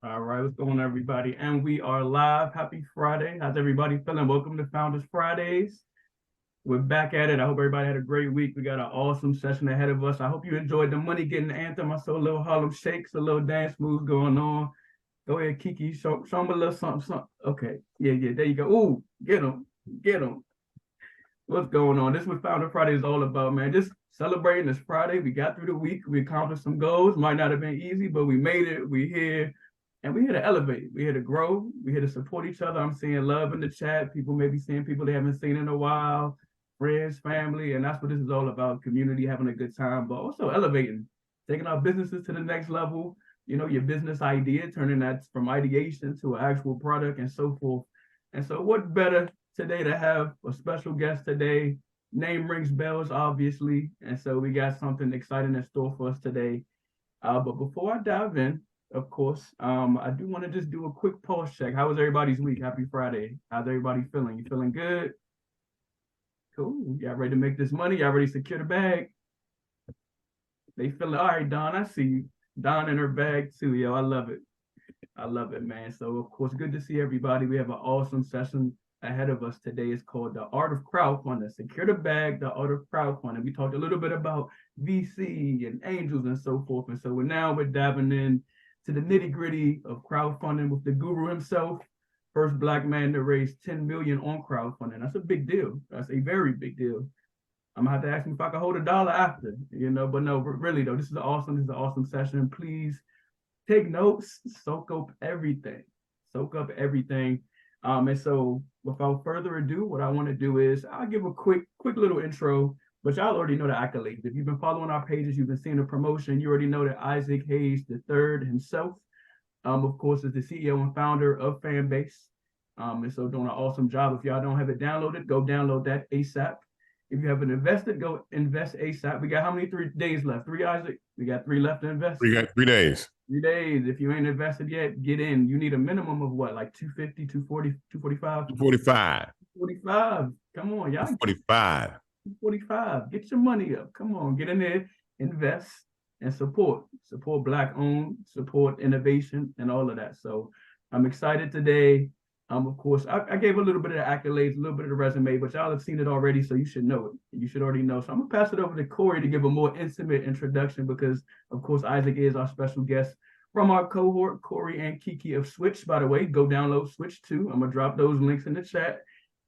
All right, what's going on, everybody? And we are live. Happy Friday. How's everybody feeling? Welcome to Founders Fridays. We're back at it. I hope everybody had a great week. We got an awesome session ahead of us. I hope you enjoyed the Money Getting Anthem. I saw a little Harlem Shakes, a little dance moves going on. Go ahead, Kiki. Show them a little something. Okay. Yeah. There you go. Ooh, get them. Get them. What's going on? This is what Founder Friday is all about, man. Just celebrating this Friday. We got through the week. We accomplished some goals. Might not have been easy, but we made it. We here. And we're here to elevate. We're here to grow. We're here to support each other. I'm seeing love in the chat. People may be seeing people they haven't seen in a while, friends, family. And that's what this is all about, community, having a good time, but also elevating, taking our businesses to the next level. You know, your business idea, turning that from ideation to an actual product and so forth. And so what better today to have a special guest today? Name rings bells, obviously. And so we got something exciting in store for us today. But before I dive in, of course, I do want to just do a quick pulse check. How was everybody's week? Happy Friday. How's everybody feeling? You feeling good? Cool. Y'all ready to make this money? Y'all ready to secure the bag? They feeling all right, Don. I see you. Don in her bag too, yo. I love it. I love it, man. So, of course, good to see everybody. We have an awesome session ahead of us today. It's called The Art of Crowdfunding. Secure the bag, The Art of Crowdfunding. We talked a little bit about VC and angels and so forth. And so we're diving in to the nitty gritty of crowdfunding with the guru himself, first Black man to raise 10 million on crowdfunding. That's a big deal. That's a very big deal. I'm gonna have to ask him if I can hold $1 after, but no, really though, this is an awesome session. Please take notes, soak up everything. And so without further ado, what I want to do is I'll give a quick little intro, but y'all already know the accolades. If you've been following our pages, you've been seeing the promotion, you already know that Isaac Hayes III himself, of course, is the CEO and founder of Fanbase. And so doing an awesome job. If y'all don't have it downloaded, go download that ASAP. If you haven't invested, go invest ASAP. We got how many 3 days left? 3, Isaac? We got 3 left to invest. We got 3 days. 3 days. If you ain't invested yet, get in. You need a minimum of what, like 250, 240, 245? 245. 245. Come on, y'all. 245. 245. Get your money up. Come on, get in there, invest, and support. Support Black owned, support innovation, and all of that. So I'm excited today. Of course, I gave a little bit of the accolades, a little bit of the resume, but y'all have seen it already, so you should know it. You should already know. So I'm gonna pass it over to Corey to give a more intimate introduction because, of course, Isaac is our special guest from our cohort, Corey and Kiki of Switch. By the way, go download Switch too. I'm gonna drop those links in the chat.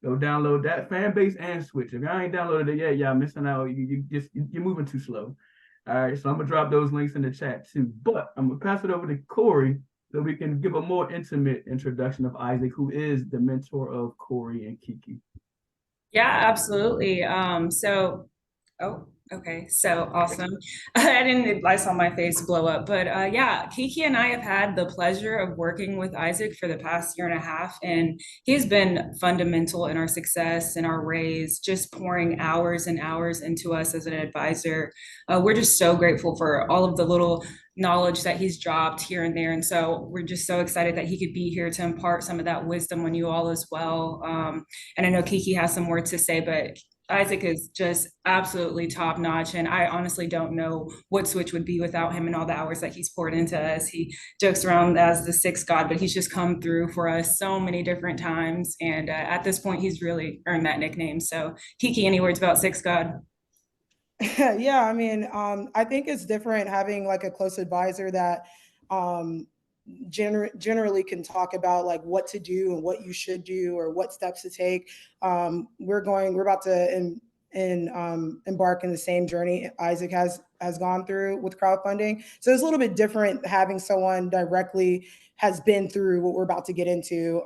Go download that, Fanbase and Switch. If y'all ain't downloaded it yet, y'all missing out. You're moving too slow. All right, so I'm gonna drop those links in the chat too. But I'm gonna pass it over to Corey so we can give a more intimate introduction of Isaac, who is the mentor of Corey and Kiki. Yeah, absolutely. Okay, so awesome. I saw my face blow up, but yeah, Kiki and I have had the pleasure of working with Isaac for the past year and a half, and he's been fundamental in our success and our raise, just pouring hours and hours into us as an advisor. We're just so grateful for all of the little knowledge that he's dropped here and there. And so we're just so excited that he could be here to impart some of that wisdom on you all as well. And I know Kiki has some words to say, but Isaac is just absolutely top notch. And I honestly don't know what Switch would be without him and all the hours that he's poured into us. He jokes around as the sixth God, but he's just come through for us so many different times. And at this point, he's really earned that nickname. So Kiki, any words about sixth God? Yeah, I mean, I think it's different having like a close advisor that generally can talk about like what to do and what you should do or what steps to take. We're about to embark in the same journey Isaac has gone through with crowdfunding. So it's a little bit different having someone directly has been through what we're about to get into.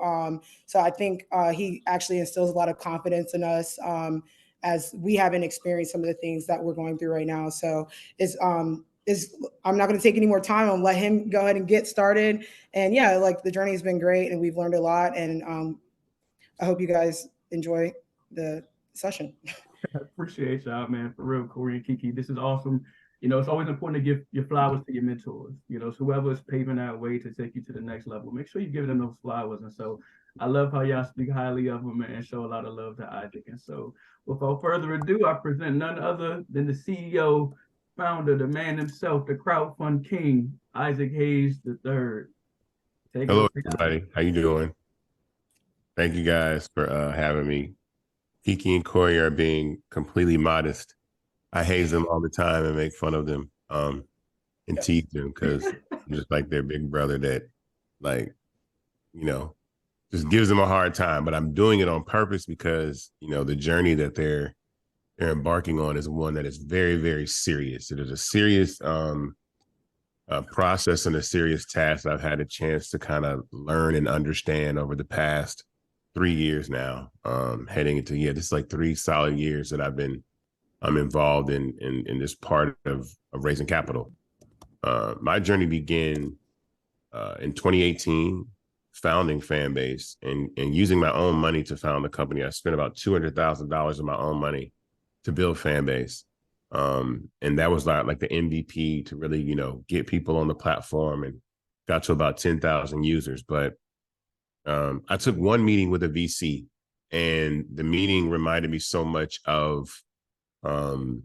So I think he actually instills a lot of confidence in us. As we haven't experienced some of the things that we're going through right now. So I'm not going to take any more time. I'll let him go ahead and get started. And yeah, like the journey has been great and we've learned a lot. And I hope you guys enjoy the session. I appreciate y'all, man, for real, Corey and Kiki. This is awesome. It's always important to give your flowers to your mentors. So whoever is paving that way to take you to the next level, make sure you give them those flowers. And so I love how y'all speak highly of them and show a lot of love to Isaac. And so without further ado, I present none other than the CEO, founder, the man himself, the crowdfund king, Isaac Hayes III. Hello, everybody. How you doing? Thank you guys for having me. Kiki and Corey are being completely modest. I haze them all the time and make fun of them and tease them because I'm just like their big brother that, like, you know, just gives them a hard time. But I'm doing it on purpose because, you know, the journey that they're embarking on is one that is very, very serious. It is a serious process and a serious task I've had a chance to kind of learn and understand over the past 3 years now. Heading into this is like 3 solid years that I'm involved in this part of raising capital. My journey began in 2018, founding Fanbase and using my own money to found the company. I spent about $200,000 of my own money to build Fanbase. And that was like the MVP to really, you know, get people on the platform, and got to about 10,000 users. But I took one meeting with a VC, and the meeting reminded me so much of the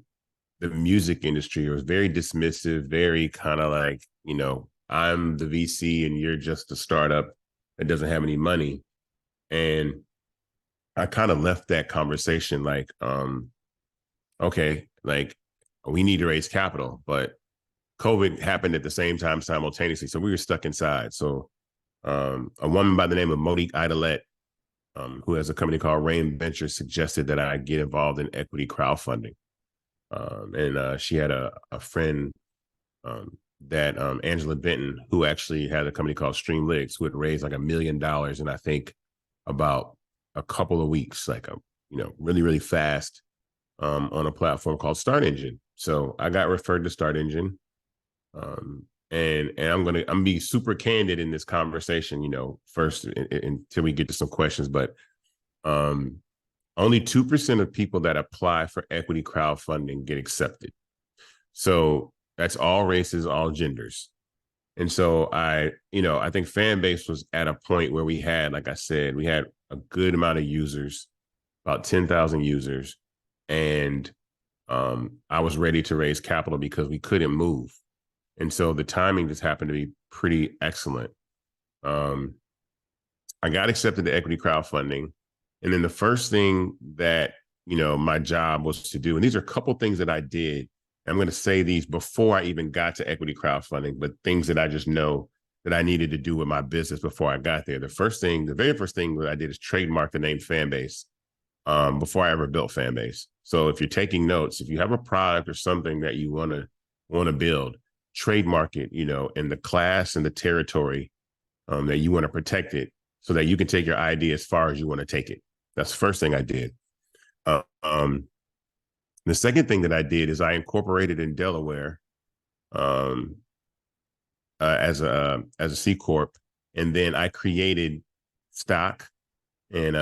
music industry. It was very dismissive, very kind of like, you know, I'm the VC and you're just a startup that doesn't have any money. And I kind of left that conversation like, okay, like we need to raise capital, but COVID happened at the same time simultaneously. So we were stuck inside. So a woman by the name of Monique Idolette, who has a company called Rain Ventures, suggested that I get involved in equity crowdfunding. And she had a friend that Angela Benton, who actually had a company called Streamlix, who had raised like $1 million in I think about a couple of weeks, like really, really fast, on a platform called Start Engine. So I got referred to Start Engine. And I'm be super candid in this conversation, you know, first until we get to some questions, but only 2% of people that apply for equity crowdfunding get accepted. So that's all races, all genders. And so I think Fanbase was at a point where we had, like I said, we had a good amount of users, about 10,000 users. And I was ready to raise capital because we couldn't move. And so the timing just happened to be pretty excellent. I got accepted to equity crowdfunding. And then the first thing that, you know, my job was to do, and these are a couple things that I did. I'm going to say these before I even got to equity crowdfunding, but things that I just know that I needed to do with my business before I got there. The very first thing that I did is trademark the name Fanbase before I ever built Fanbase. So if you're taking notes, if you have a product or something that you want to build, trademark it, you know, in the class and the territory that you want to protect it, so that you can take your idea as far as you want to take it. That's the first thing I did. The second thing that I did is I incorporated in Delaware as a C Corp, and then I created stock and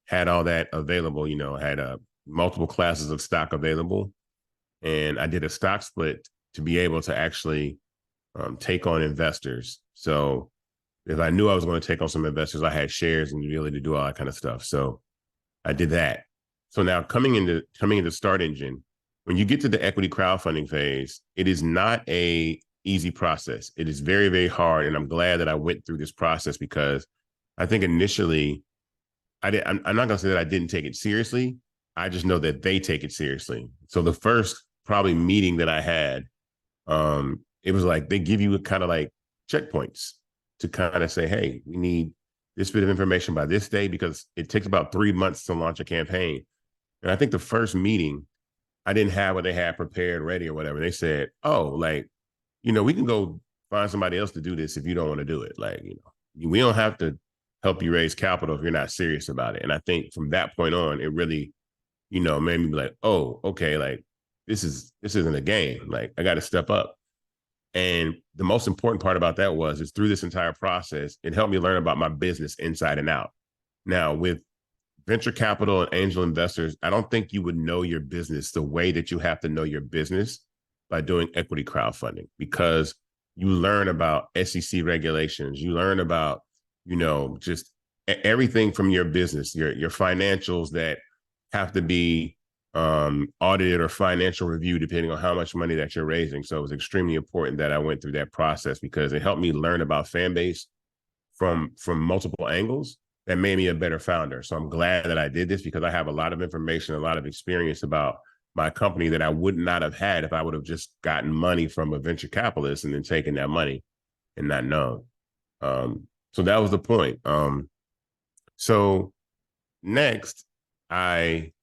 had all that available. You know, had multiple classes of stock available, and I did a stock split to be able to actually take on investors. So if I knew I was going to take on some investors, I had shares and the ability to do all that kind of stuff. So I did that. So now coming into Start Engine, when you get to the equity crowdfunding phase, it is not a easy process. It is very, very hard. And I'm glad that I went through this process, because I think initially I'm not going to say that I didn't take it seriously. I just know that they take it seriously. So the first probably meeting that I had, it was like they give you kind of like checkpoints to kind of say, hey, we need this bit of information by this day, because it takes about 3 months to launch a campaign. And I think the first meeting, I didn't have what they had prepared, ready or whatever. They said, oh, like, you know, we can go find somebody else to do this if you don't want to do it. Like, you know, we don't have to help you raise capital if you're not serious about it. And I think from that point on, it really, you know, made me be like, oh, okay, like this isn't a game. Like, I got to step up. And the most important part about that is through this entire process, it helped me learn about my business inside and out. Now, with venture capital and angel investors, I don't think you would know your business the way that you have to know your business by doing equity crowdfunding, because you learn about SEC regulations, you learn about, you know, just everything from your business, your financials that have to be audited or financial review depending on how much money that you're raising. So it was extremely important that I went through that process, because it helped me learn about Fanbase from multiple angles that made me a better founder. So I'm glad that I did this because I have a lot of information, a lot of experience about my company that I would not have had if I would have just gotten money from a venture capitalist and then taken that money and not known. So that was the point. So next, I'd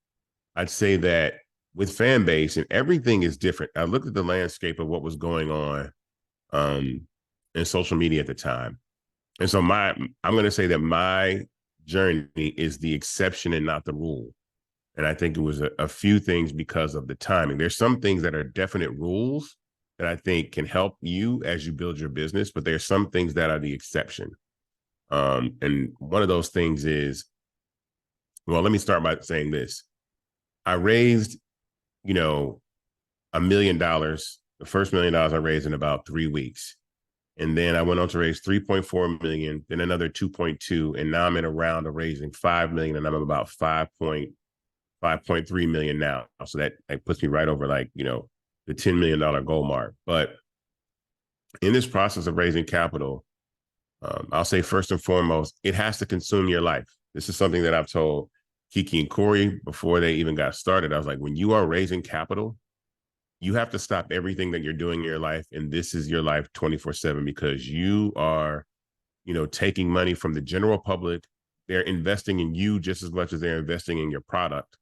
say that with Fanbase, and everything is different. I looked at the landscape of what was going on in social media at the time. And so I'm going to say that my journey is the exception and not the rule. And I think it was a few things because of the timing. There's some things that are definite rules that I think can help you as you build your business, but there's some things that are the exception. And one of those things is, well, let me start by saying this. I raised, $1 million. The first $1 million I raised in about 3 weeks. And then I went on to raise 3.4 million, then another 2.2. And now I'm in a round of raising 5 million, and I'm about 5.3 million now. So that puts me right over the $10 million goal mark. But in this process of raising capital, I'll say first and foremost, it has to consume your life. This is something that I've told Kiki and Corey before they even got started. I was like, when you are raising capital, you have to stop everything that you're doing in your life. And this is your life 24/7, because you are, taking money from the general public. They're investing in you just as much as they're investing in your product.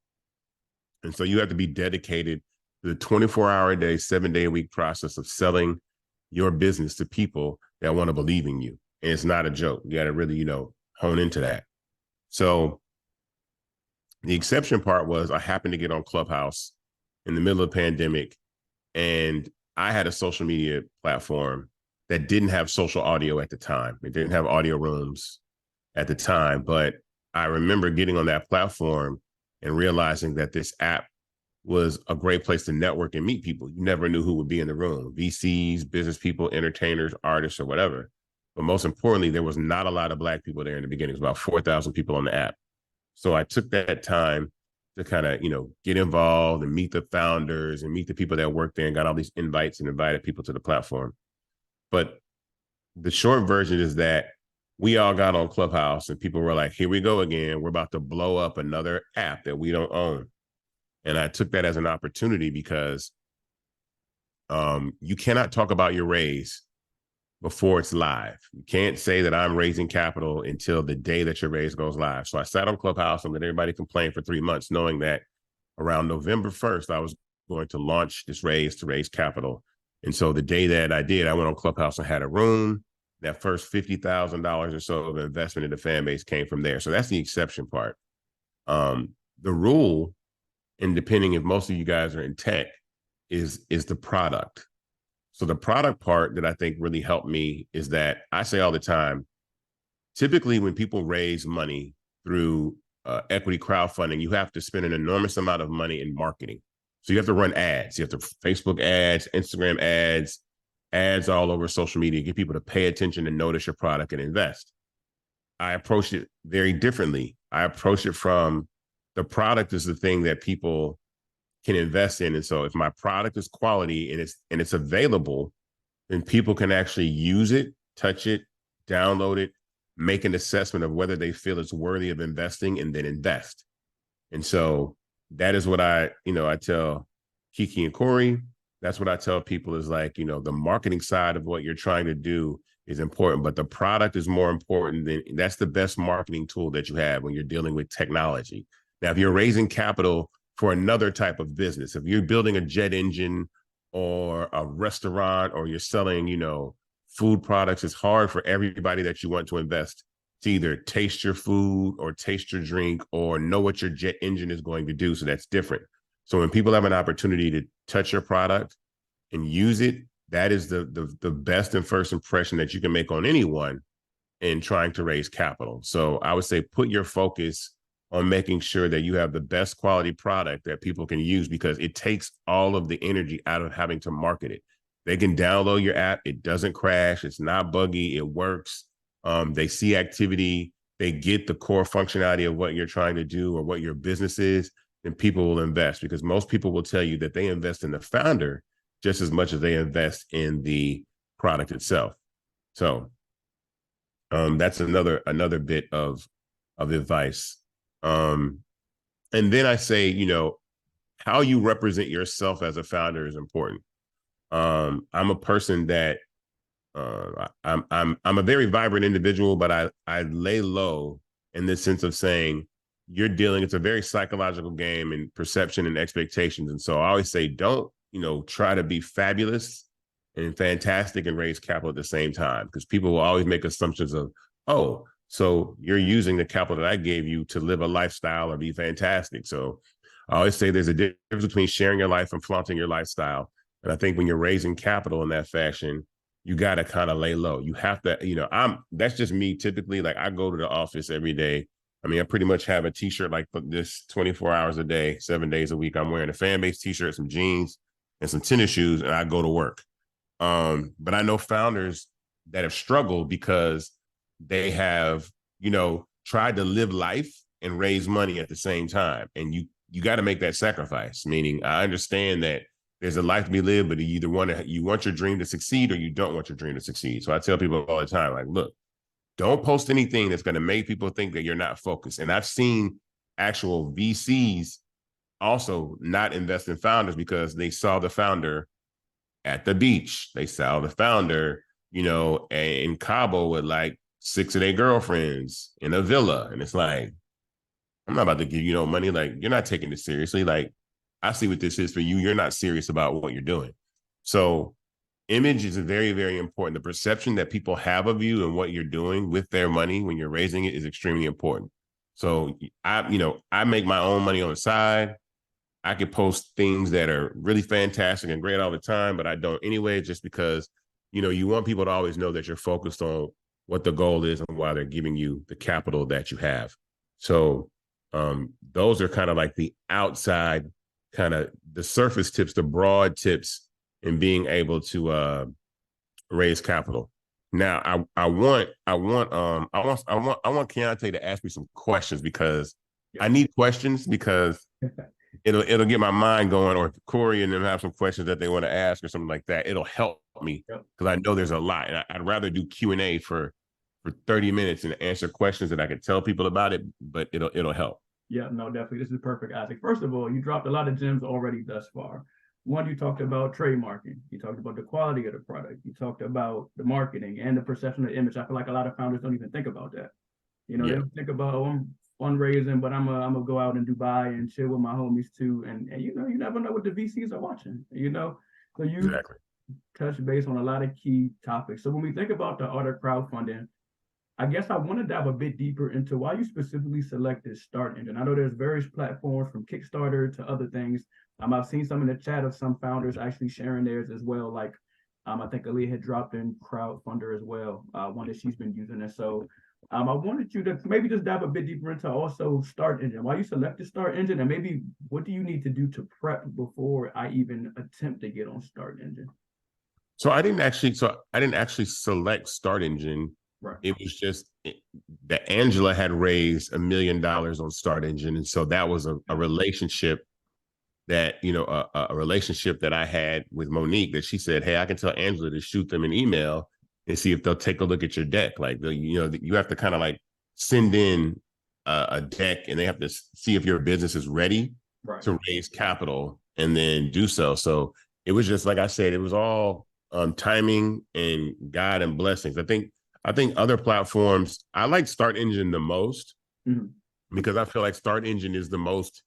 And so you have to be dedicated to the 24-hour-a-day, 7-day-a-week process of selling your business to people that want to believe in you. And it's not a joke. You got to really, hone into that. So the exception part was I happened to get on Clubhouse in the middle of the pandemic, and I had a social media platform that didn't have social audio at the time. It didn't have audio rooms at the time, but I remember getting on that platform and realizing that this app was a great place to network and meet people. You never knew who would be in the room: VCs, business people, entertainers, artists, or whatever. But most importantly, there was not a lot of Black people there in the beginning. It was about 4,000 people on the app. So I took that time to kind of, get involved and meet the founders and meet the people that worked there, and got all these invites and invited people to the platform. But the short version is that we all got on Clubhouse and people were like, here we go again. We're about to blow up another app that we don't own. And I took that as an opportunity because you cannot talk about your raise before it's live. You can't say that I'm raising capital until the day that your raise goes live. So I sat on Clubhouse and let everybody complain for 3 months, knowing that around November 1st, I was going to launch this raise to raise capital. And so the day that I did, I went on Clubhouse and had a room. That first $50,000 or so of investment in the fan base came from there. So that's the exception part. The rule, and depending if most of you guys are in tech, is the product. So the product part that I think really helped me is that I say all the time, typically when people raise money through equity crowdfunding, you have to spend an enormous amount of money in marketing. So you have to run ads. You have to Facebook ads, Instagram ads all over social media, get people to pay attention and notice your product and invest. I approached it very differently. I approached it from the product is the thing that people can invest in. And so if my product is quality and it's available, then people can actually use it, touch it, download it, make an assessment of whether they feel it's worthy of investing, and then invest. And so that is what I tell Kiki and Corey. That's what I tell people is the marketing side of what you're trying to do is important, but the product is more important. That's the best marketing tool that you have when you're dealing with technology. Now, if you're raising capital for another type of business, if you're building a jet engine or a restaurant, or you're selling, food products, it's hard for everybody that you want to invest to either taste your food or taste your drink or know what your jet engine is going to do. So that's different. So when people have an opportunity to touch your product and use it, that is the best and first impression that you can make on anyone in trying to raise capital. So I would say put your focus on making sure that you have the best quality product that people can use, because it takes all of the energy out of having to market it. They can download your app. It doesn't crash. It's not buggy. It works. They see activity. They get the core functionality of what you're trying to do or what your business is, and people will invest, because most people will tell you that they invest in the founder just as much as they invest in the product itself. So That's another bit of advice. And then I say, how you represent yourself as a founder is important. I'm a person that I'm a very vibrant individual, but I lay low in the sense of saying it's a very psychological game and perception and expectations. And so I always say, don't, try to be fabulous and fantastic and raise capital at the same time, because people will always make assumptions of, oh, so you're using the capital that I gave you to live a lifestyle or be fantastic. So I always say there's a difference between sharing your life and flaunting your lifestyle. And I think when you're raising capital in that fashion, you got to kind of lay low. You have to, that's just me typically. Like, I go to the office every day. I mean, I pretty much have a t-shirt like this 24 hours a day, 7 days a week. I'm wearing a Fanbase t-shirt, some jeans, and some tennis shoes, and I go to work. But I know founders that have struggled because they have, tried to live life and raise money at the same time. And you got to make that sacrifice. Meaning, I understand that there's a life to be lived, but you want your dream to succeed or you don't want your dream to succeed. So I tell people all the time, like, look, don't post anything that's going to make people think that you're not focused. And I've seen actual VCs also not invest in founders because they saw the founder at the beach. They saw the founder, in Cabo with like 6 of their girlfriends in a villa. And it's like, I'm not about to give you no money. Like, you're not taking this seriously. Like, I see what this is for you. You're not serious about what you're doing. So image is very, very important. The perception that people have of you and what you're doing with their money when you're raising it is extremely important. So I make my own money on the side. I could post things that are really fantastic and great all the time, but I don't anyway, just because, you want people to always know that you're focused on what the goal is and why they're giving you the capital that you have. So those are kind of like the outside, kind of the surface tips, the broad tips in being able to raise capital. Now, I want Keontae to ask me some questions, because I need questions, because it'll get my mind going, or if Corey and them have some questions that they want to ask or something like that, it'll help me, because I know there's a lot, and I'd rather do Q&A for 30 minutes and answer questions that I can tell people about it, but it'll help. Yeah, no, definitely. This is perfect, Isaac. First of all, you dropped a lot of gems already thus far. One, you talked about trademarking. You talked about the quality of the product. You talked about the marketing and the perception of the image. I feel like a lot of founders don't even think about that. They don't think about, oh, I'm fundraising, but I'm gonna go out in Dubai and chill with my homies too. And you never know what the VCs are watching. So you Exactly. touch base on a lot of key topics. So when we think about the art of crowdfunding, I guess I want to dive a bit deeper into why you specifically selected Start Engine. I know there's various platforms from Kickstarter to other things. I've seen some in the chat of some founders actually sharing theirs as well. Like, I think Aaliyah had dropped in Crowdfunder as well, one that she's been using. And so I wanted you to maybe just dive a bit deeper into also Start Engine, why you selected Start Engine, and maybe what do you need to do to prep before I even attempt to get on Start Engine? So I didn't actually select Start Engine. Right. It was just that Angela had raised $1 million on Start Engine. And so that was a relationship that, a relationship that I had with Monique, that she said, hey, I can tell Angela to shoot them an email and see if they'll take a look at your deck. Like, you have to kind of like send in a deck, and they have to see if your business is ready to raise capital and then do so. So it was just, like I said, it was all timing and God and blessings. I think other platforms, I like Start Engine the most, because I feel like Start Engine is the most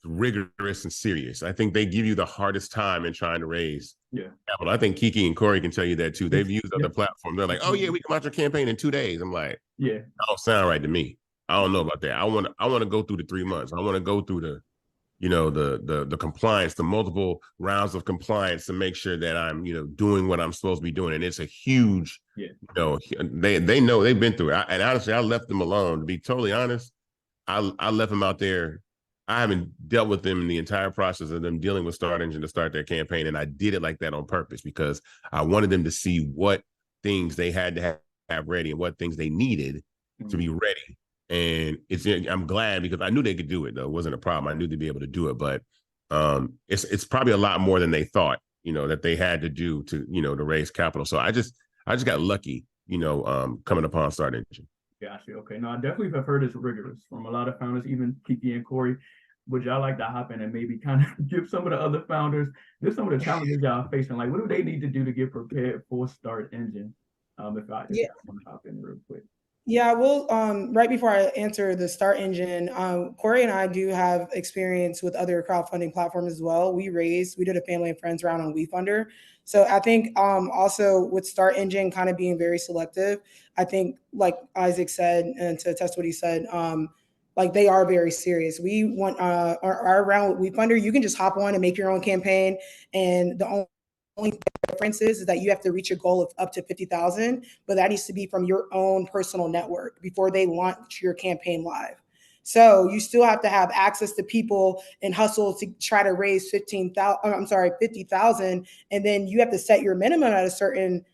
rigorous and serious. I think they give you the hardest time in trying to raise capital. I think Kiki and Corey can tell you that too. They've used other platforms. They're like, oh yeah, we can launch your campaign in 2 days. I'm like, that don't sound right to me. I don't know about that. I want to go through the 3 months. I want to go through the compliance, the multiple rounds of compliance to make sure that I'm, doing what I'm supposed to be doing. And it's a huge, they know, they've been through it. And honestly, I left them alone. To be totally honest, I left them out there. I haven't dealt with them in the entire process of them dealing with Start Engine to start their campaign. And I did it like that on purpose, because I wanted them to see what things they had to have ready and what things they needed to be ready. And I'm glad, because I knew they could do it, though. It wasn't a problem. I knew they'd be able to do it, but it's probably a lot more than they thought, that they had to do to raise capital. So I just got lucky coming upon Start Engine. Gotcha. Okay. No, I definitely have heard it's rigorous from a lot of founders, even Kiki and Corey. Would y'all like to hop in and maybe kind of give some of the other founders just some of the challenges y'all facing? Like, what do they need to do to get prepared for Start Engine? If Yeah. I want to hop in real quick. Yeah, well, right before I answer the Start Engine, Corey and I do have experience with other crowdfunding platforms as well. We did a family and friends round on WeFunder. So I think also with Start Engine kind of being very selective, I think like Isaac said, and to test what he said, like they are very serious. We want our round with WeFunder, you can just hop on and make your own campaign. And the only difference is that you have to reach a goal of up to 50,000, but that needs to be from your own personal network before they launch your campaign live. So you still have to have access to people and hustle to try to raise 50,000. And then you have to set your minimum at a certain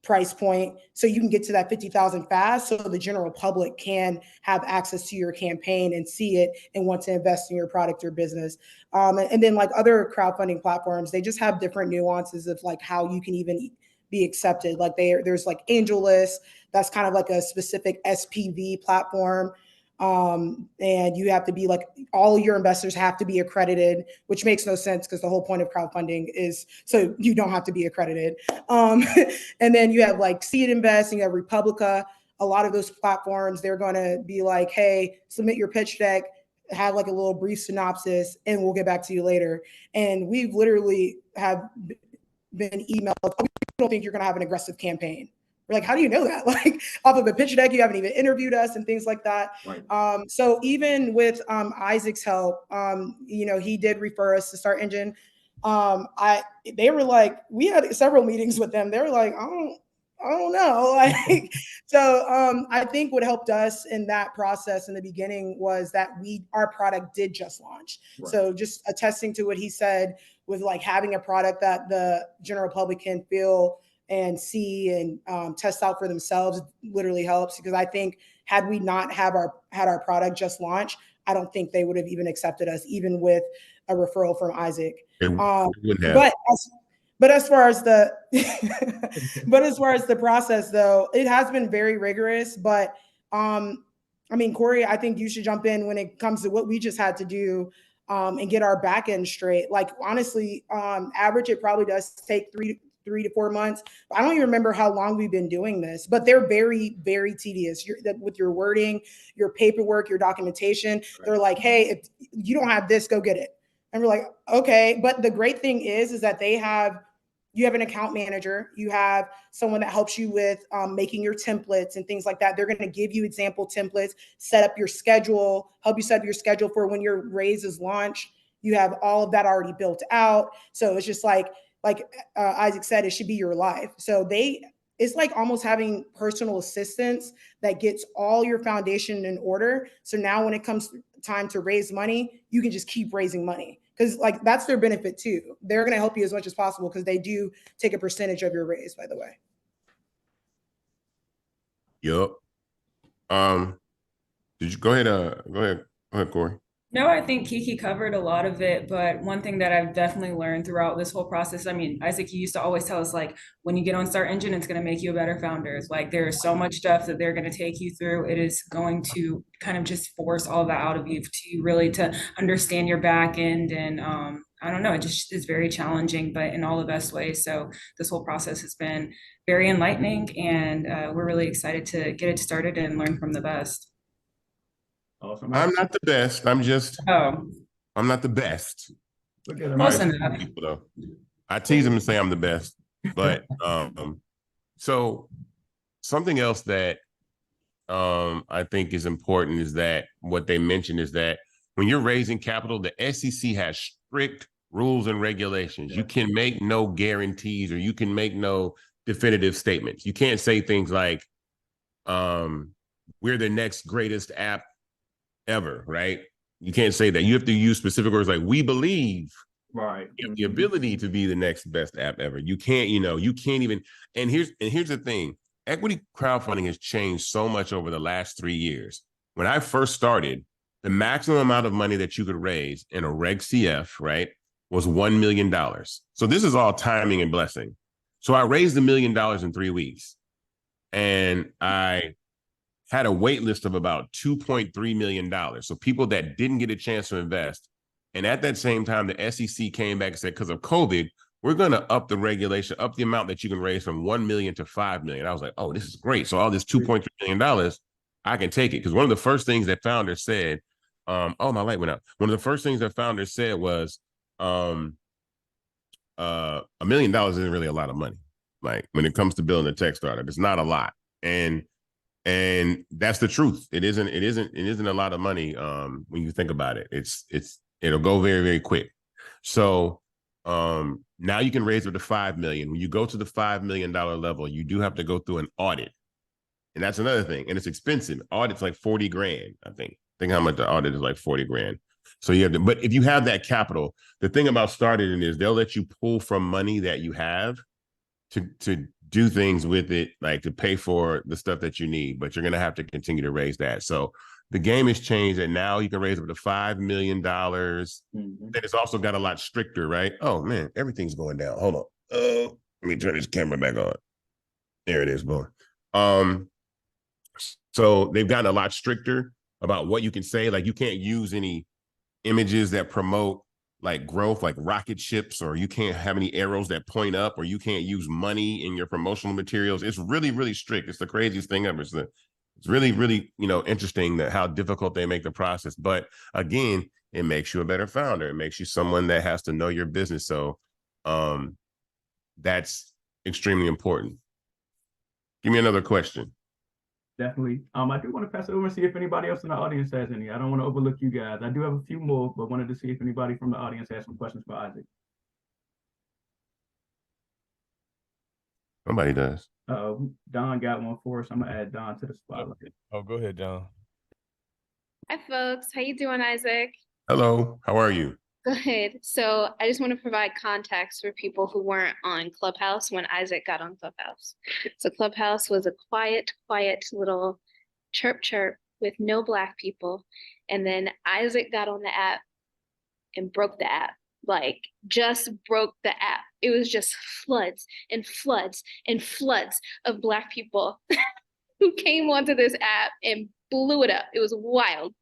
price point so you can get to that 50,000 fast so the general public can have access to your campaign and see it and want to invest in your product or business. And then like other crowdfunding platforms, they just have different nuances of like how you can even be accepted. Like there's like AngelList, that's kind of like a specific SPV platform. And you have to be like, all your investors have to be accredited, which makes no sense because the whole point of crowdfunding is so you don't have to be accredited. And then you have like Seed Invest and you have Republica. A lot of those platforms, they're going to be like, hey, submit your pitch deck, have like a little brief synopsis, and we'll get back to you later. And we've literally have been emailed, oh, we don't think you're going to have an aggressive campaign. We're like, how do you know that? Like off of a pitch deck, you haven't even interviewed us and things like that. Right. So even with Isaac's help, he did refer us to Start Engine. They were like, we had several meetings with them. They were like, I don't know. Like, so I think what helped us in that process in the beginning was that our product did just launch. Right. So just attesting to what he said with like having a product that the general public can feel and see and test out for themselves literally helps, because I think had we not had our product just launch, I don't think they would have even accepted us, even with a referral from Isaac. But as far as the process though, it has been very rigorous. But I mean, Corey, I think you should jump in when it comes to what we just had to do and get our back end straight. Like honestly, average it probably does take 3 to 4 months. I don't even remember how long we've been doing this, but they're very, very tedious. With your wording, your paperwork, your documentation. Right. They're like, hey, if you don't have this, go get it. And we're like, okay. But the great thing is that you have an account manager, you have someone that helps you with making your templates and things like that. They're going to give you example templates, set up your schedule, help you set up your schedule for when your raise is launched. You have all of that already built out. So it's just like Isaac said, it should be your life. So it's like almost having personal assistants that gets all your foundation in order. So now when it comes time to raise money, you can just keep raising money. Because like that's their benefit too. They're going to help you as much as possible because they do take a percentage of your raise, by the way. Yup. Did you go ahead, Corey? No, I think Kiki covered a lot of it, but one thing that I've definitely learned throughout this whole process, I mean, Isaac, you used to always tell us like, when you get on Start Engine, it's going to make you a better founder. It's like, there is so much stuff that they're going to take you through. It is going to kind of just force all that out of you to understand your back end. And I don't know, it just is very challenging, but in all the best ways. So this whole process has been very enlightening, and we're really excited to get it started and learn from the best. Awesome. I'm not the best. I'm not the best. Look at him. People, though. I tease them and say I'm the best. But so something else that I think is important is that what they mentioned is that when you're raising capital, the SEC has strict rules and regulations. Yeah. You can make no guarantees, or you can make no definitive statements. You can't say things like, we're the next greatest app ever, right? You can't say that. You have to use specific words like, we believe right the ability to be the next best app ever. You can't, you can't even, and here's the thing. Equity crowdfunding has changed so much over the last 3 years. When I first started, the maximum amount of money that you could raise in a Reg CF, right, was $1 million. So this is all timing and blessing. So I raised $1 million in 3 weeks. and I had a wait list of about $2.3 million. So people that didn't get a chance to invest. And at that same time, the SEC came back and said, because of COVID, we're going to up the regulation, up the amount that you can raise from 1 million to 5 million. I was like, oh, this is great. So all this $2.3 million, I can take it. Because one of the first things that founders said, oh, my light went out. One of the first things that founders said was, $1 million isn't really a lot of money. Like when it comes to building a tech startup, it's not a lot. And that's the truth. It isn't a lot of money when you think about it. It'll go very, very quick. So now you can raise it to 5 million. When you go to the $5 million level, you do have to go through an audit. And that's another thing. And it's expensive. Audit's like 40 grand, I think. How much the audit is, like 40 grand. So you have to, but if you have that capital, the thing about starting is they'll let you pull from money that you have to do things with it, like to pay for the stuff that you need, but you're going to have to continue to raise that. So the game has changed, and now you can raise up to $5 million. Mm-hmm. Then it's also got a lot stricter, right? Oh man, everything's going down. Hold on. Let me turn this camera back on. There it is, boy. So they've gotten a lot stricter about what you can say. Like you can't use any images that promote like growth, like rocket ships, or you can't have any arrows that point up, or you can't use money in your promotional materials. It's really, really strict. It's the craziest thing ever. It's really, really, interesting that how difficult they make the process. But again, it makes you a better founder. It makes you someone that has to know your business. So that's extremely important. Give me another question. Definitely. I do want to pass it over and see if anybody else in the audience has any. I don't want to overlook you guys. I do have a few more, but wanted to see if anybody from the audience has some questions for Isaac. Nobody does. Don got one for us. I'm gonna add Don to the spotlight. Oh, go ahead, Don. Hi, folks. How you doing, Isaac? Hello. How are you? Good. So I just want to provide context for people who weren't on Clubhouse when Isaac got on Clubhouse. So Clubhouse was a quiet little chirp with no Black people. And then Isaac got on the app and broke the app. Like just broke the app. It was just floods and floods and floods of Black people who came onto this app and blew it up. It was wild.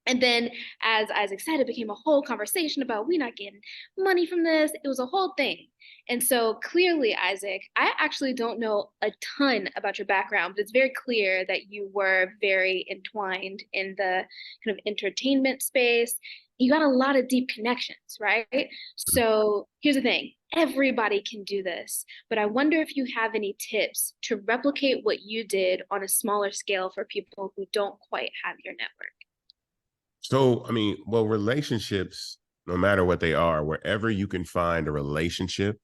And then, as Isaac said, it became a whole conversation about we not getting money from this. It was a whole thing. And so clearly, Isaac, I actually don't know a ton about your background, but it's very clear that you were very entwined in the kind of entertainment space. You got a lot of deep connections, right? So here's the thing. Everybody can do this, but I wonder if you have any tips to replicate what you did on a smaller scale for people who don't quite have your network. So, relationships, no matter what they are, wherever you can find a relationship,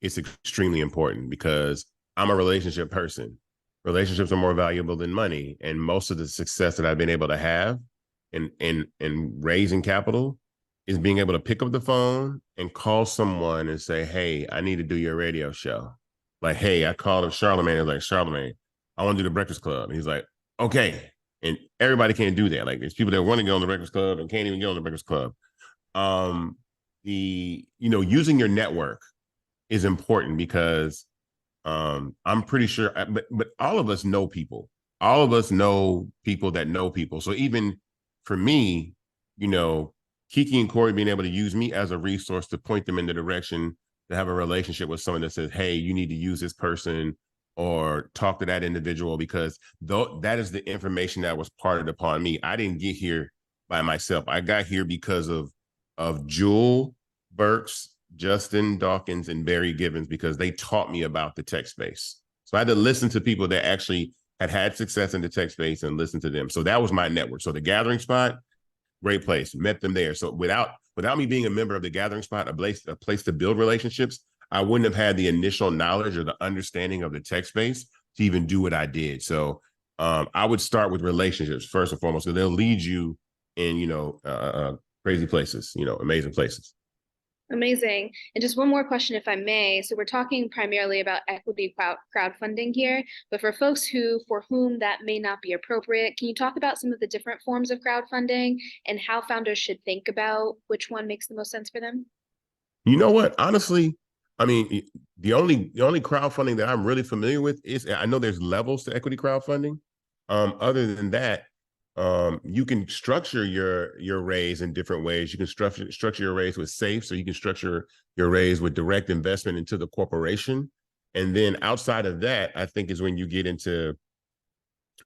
it's extremely important because I'm a relationship person. Relationships are more valuable than money. And most of the success that I've been able to have in raising capital is being able to pick up the phone and call someone and say, hey, I need to do your radio show. Like, hey, I called him Charlemagne. I was like, Charlemagne, I want to do the Breakfast Club. And he's like, okay. And everybody can't do that. Like there's people that want to get on the Breakfast Club and can't even get on the Breakfast Club. Using your network is important because I'm pretty sure, but all of us know people. All of us know people that know people. So even for me, Kiki and Corey being able to use me as a resource to point them in the direction to have a relationship with someone that says, hey, you need to use this person or talk to that individual, because that is the information that was parted upon me. I didn't get here by myself. I got here because of Jewel Burks, Justin Dawkins, and Barry Gibbons, because they taught me about the tech space. So I had to listen to people that actually had success in the tech space and listen to them. So that was my network. So the Gathering Spot, great place, met them there. So without me being a member of the Gathering Spot, a place to build relationships, I wouldn't have had the initial knowledge or the understanding of the tech space to even do what I did. So I would start with relationships first and foremost, because they'll lead you in, crazy places, amazing places. Amazing. And just one more question, if I may. So we're talking primarily about equity crowdfunding here, but for folks for whom that may not be appropriate, can you talk about some of the different forms of crowdfunding and how founders should think about which one makes the most sense for them? You know what? Honestly, I mean, the only crowdfunding that I'm really familiar with is, I know there's levels to equity crowdfunding. Other than that, you can structure your raise in different ways. You can structure your raise with SAFE, so you can structure your raise with direct investment into the corporation. And then outside of that, I think is when you get into,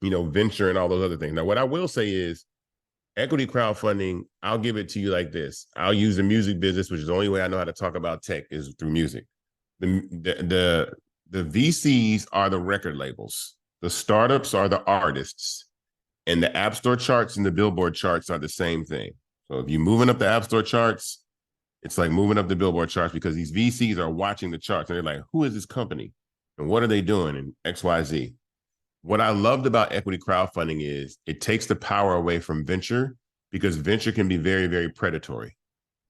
venture and all those other things. Now, what I will say is equity crowdfunding, I'll give it to you like this. I'll use the music business, which is the only way I know how to talk about tech is through music. The VCs are the record labels. The startups are the artists. And the App Store charts and the Billboard charts are the same thing. So if you're moving up the App Store charts, it's like moving up the Billboard charts, because these VCs are watching the charts and they're like, who is this company? And what are they doing in XYZ? What I loved about equity crowdfunding is it takes the power away from venture, because venture can be very, very predatory.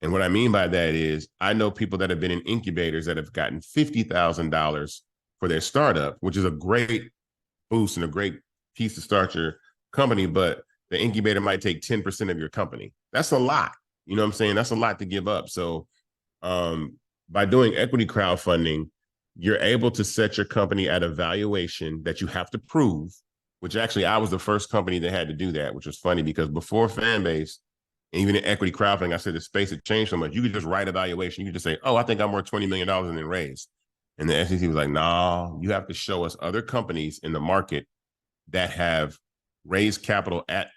And what I mean by that is I know people that have been in incubators that have gotten $50,000 for their startup, which is a great boost and a great piece to start your company, but the incubator might take 10% of your company. That's a lot. You know what I'm saying? That's a lot to give up. So by doing equity crowdfunding, you're able to set your company at a valuation that you have to prove, which actually I was the first company that had to do that, which was funny because before Fanbase, and even in equity crowdfunding, I said the space had changed so much. You could just write a valuation. You could just say, oh, I think I'm worth $20 million and then raise. And the SEC was like, no, you have to show us other companies in the market that have raised capital at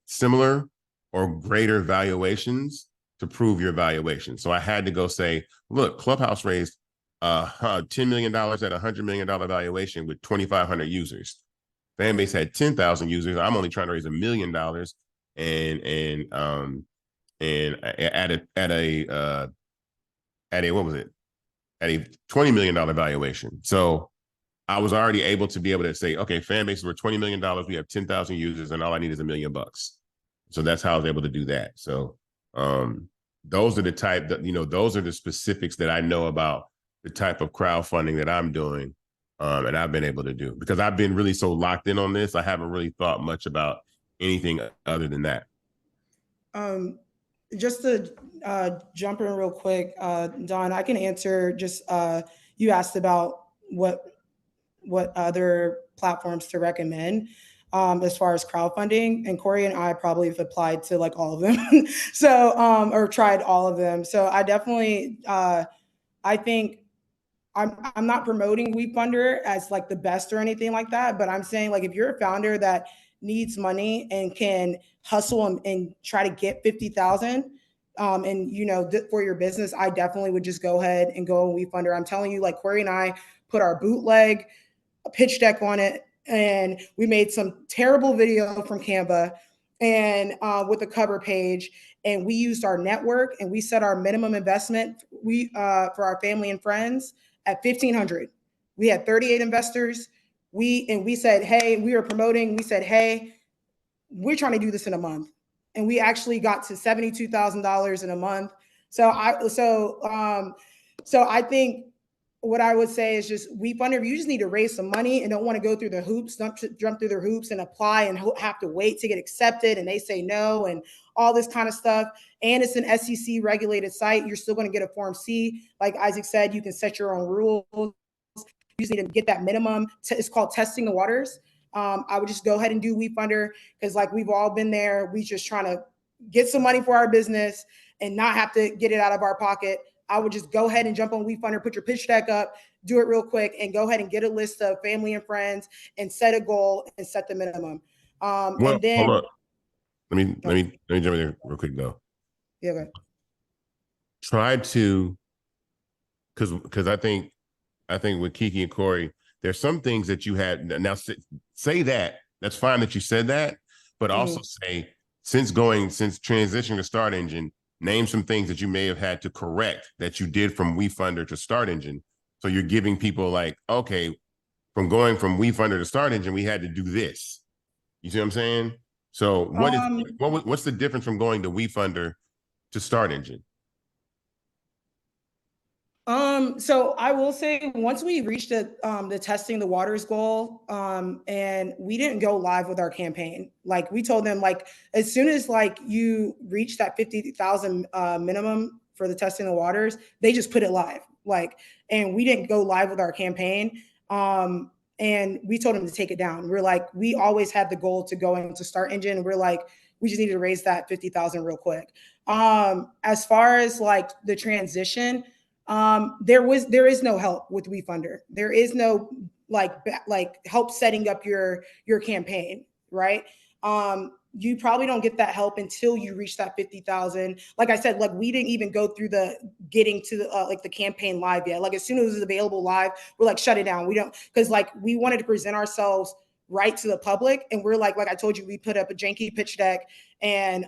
similar or greater valuations to prove your valuation. So I had to go say, look, Clubhouse raised $10 million at $100 million valuation with 2,500 users. Fanbase had 10,000 users. I'm only trying to raise $1 million and at a what was it? At a $20 million valuation. So I was already able to be able to say, okay, Fanbase, we're $20 million. We have 10,000 users and all I need is $1 million. So that's how I was able to do that. So those are the type that, those are the specifics that I know about the type of crowdfunding that I'm doing. And I've been able to do because I've been really so locked in on this. I haven't really thought much about anything other than that. Just to jump in real quick, Don, I can answer just, you asked about what other platforms to recommend as far as crowdfunding, and Corey and I probably have applied to like all of them. So, or tried all of them. So I definitely, I think I'm not promoting WeFunder as like the best or anything like that, but I'm saying like if you're a founder that needs money and can hustle and try to get 50,000 and for your business, I definitely would just go ahead and go on WeFunder. I'm telling you, like Corey and I put our bootleg a pitch deck on it, and we made some terrible video from Canva and with a cover page, and we used our network and we set our minimum investment for our family and friends at 1,500. We had 38 investors. We said, hey, we were promoting. We said, hey, we're trying to do this in a month, and we actually got to $72,000 in a month. So I think what I would say is just WeFunder, if you just need to raise some money and don't want to go through the hoops, jump through the hoops and apply and have to wait to get accepted and they say no and all this kind of stuff. And it's an SEC regulated site. You're still going to get a Form C. Like Isaac said, you can set your own rules. You just need to get that minimum. It's called testing the waters. I would just go ahead and do WeFunder because like we've all been there. We just trying to get some money for our business and not have to get it out of our pocket. I would just go ahead and jump on WeFunder, put your pitch deck up, do it real quick, and go ahead and get a list of family and friends and set a goal and set the minimum. Well, and then hold on. Let me jump in there real quick though. Yeah, go ahead. Try to, because I think with Kiki and Corey, there's some things that you had now say that. That's fine that you said that, but also say since transitioning to Start Engine, name some things that you may have had to correct that you did from WeFunder to Start Engine. So you're giving people like, okay, from going from WeFunder to Start Engine, we had to do this. You see what I'm saying? So what's the difference from going to WeFunder to Start Engine? So I will say once we reached the testing the waters goal, and we didn't go live with our campaign. Like we told them, like as soon as like you reach that 50,000 minimum for the testing the waters, they just put it live. Like, and we didn't go live with our campaign. And we told him to take it down. We're like, we always had the goal to go into Start Engine. We're like, we just needed to raise that 50,000 real quick. As far as like the transition, there is no help with WeFunder. There is no like help setting up your campaign, right? You probably don't get that help until you reach that 50,000. Like I said, like we didn't even go through the getting to the like the campaign live yet. Like as soon as it was available live, we're like, shut it down. We don't, because like we wanted to present ourselves right to the public. And we're like I told you, we put up a janky pitch deck and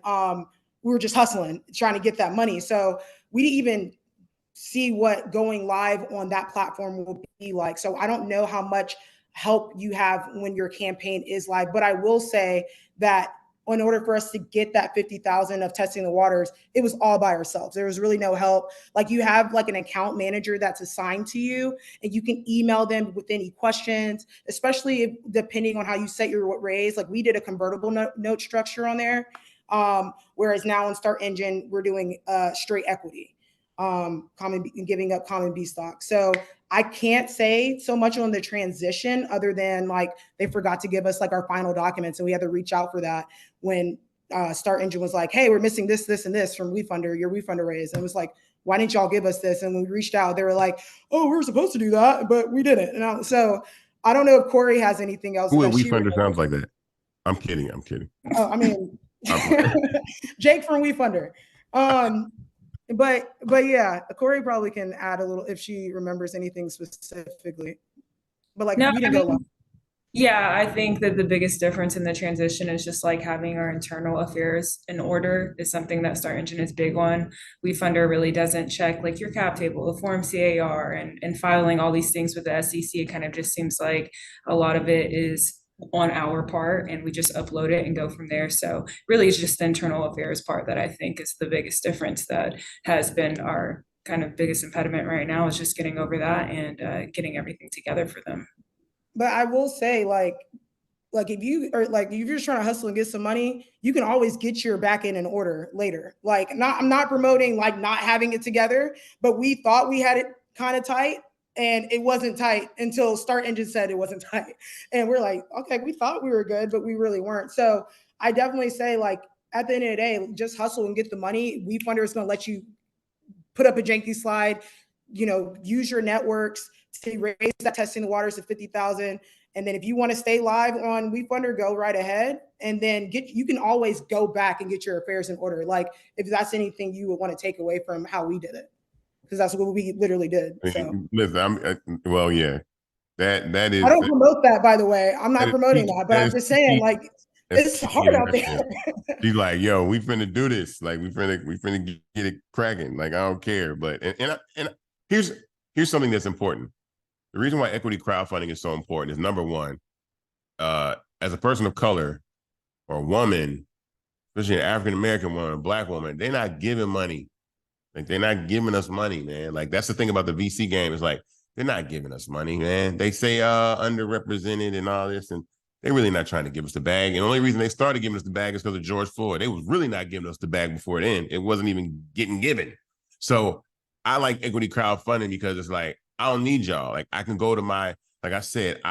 we were just hustling, trying to get that money. So we didn't even see what going live on that platform will be like. So I don't know how much help you have when your campaign is live, but I will say that in order for us to get that 50,000 of testing the waters, it was all by ourselves. There was really no help. Like you have like an account manager that's assigned to you and you can email them with any questions, especially if, depending on how you set your raise. Like we did a convertible note structure on there. Whereas now in Start Engine, we're doing straight equity, giving up common B stock. So I can't say so much on the transition other than like they forgot to give us like our final documents and we had to reach out for that when Start Engine was like, hey, we're missing this, this, and this from WeFunder, your WeFunder raise. And it was like, why didn't y'all give us this? And when we reached out, they were like, oh, we were supposed to do that, but we didn't. And so I don't know if Corey has anything else. Who at WeFunder sounds like that? I'm kidding. Oh, I mean, Jake from WeFunder. But yeah, Corey probably can add a little if she remembers anything specifically. But like No, we didn't go live. Yeah, I think that the biggest difference in the transition is just like having our internal affairs in order is something that Start Engine is big on. WeFunder really doesn't check like your cap table, the form CAR, and filing all these things with the SEC. It kind of just seems like a lot of it is on our part and we just upload it and go from there. So really it's just the internal affairs part that I think is the biggest difference that has been our kind of biggest impediment right now is just getting over that and getting everything together for them. But I will say, like if you are like if you're just trying to hustle and get some money, you can always get your back end in order later. Like, I'm not promoting like not having it together, but we thought we had it kind of tight, and it wasn't tight until Start Engine said it wasn't tight, and we're like, okay, we thought we were good, but we really weren't. So I definitely say like at the end of the day, just hustle and get the money. WeFunder is going to let you put up a janky slide, use your networks to raise that testing the waters to 50,000. And then if you want to stay live on WeFunder, go right ahead. And then you can always go back and get your affairs in order. Like if that's anything you would want to take away from how we did it, because that's what we literally did. So Listen, well, yeah, that is. I don't promote that, by the way. I'm not promoting that, but I'm just saying, like, it's hard out there. She's like, yo, we finna do this. Like, we finna get it cracking. Like, I don't care. But and here's something that's important. The reason why equity crowdfunding is so important is number one, as a person of color or a woman, especially an African American woman, a Black woman, they're not giving money. Like, they're not giving us money, man. Like, that's the thing about the VC game is like, they're not giving us money, man. They say underrepresented and all this, and they're really not trying to give us the bag. And the only reason they started giving us the bag is because of George Floyd. They was really not giving us the bag before then. It wasn't even getting given. So I like equity crowdfunding because it's like, I don't need y'all. Like, I can go to like I said,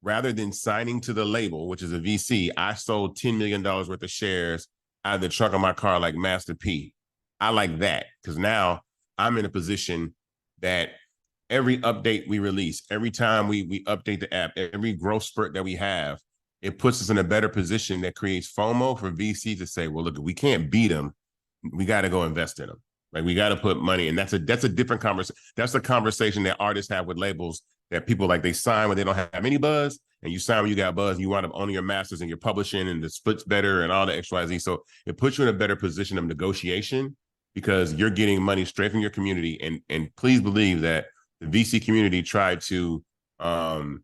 rather than signing to the label, which is a VC, I sold $10 million worth of shares out of the trunk of my car like Master P. I like that because now I'm in a position that every update we release, every time we update the app, every growth spurt that we have, it puts us in a better position that creates FOMO for VC to say, well, look, we can't beat them. We got to go invest in them. Like, we got to put money, and that's a different conversation. That's a conversation that artists have with labels that people like they sign when they don't have any buzz, and you sign when you got buzz, and you wind up owning your masters and you're publishing, and the split's better and all the XYZ. So it puts you in a better position of negotiation because you're getting money straight from your community. And please believe that the VC community tried to dequalify,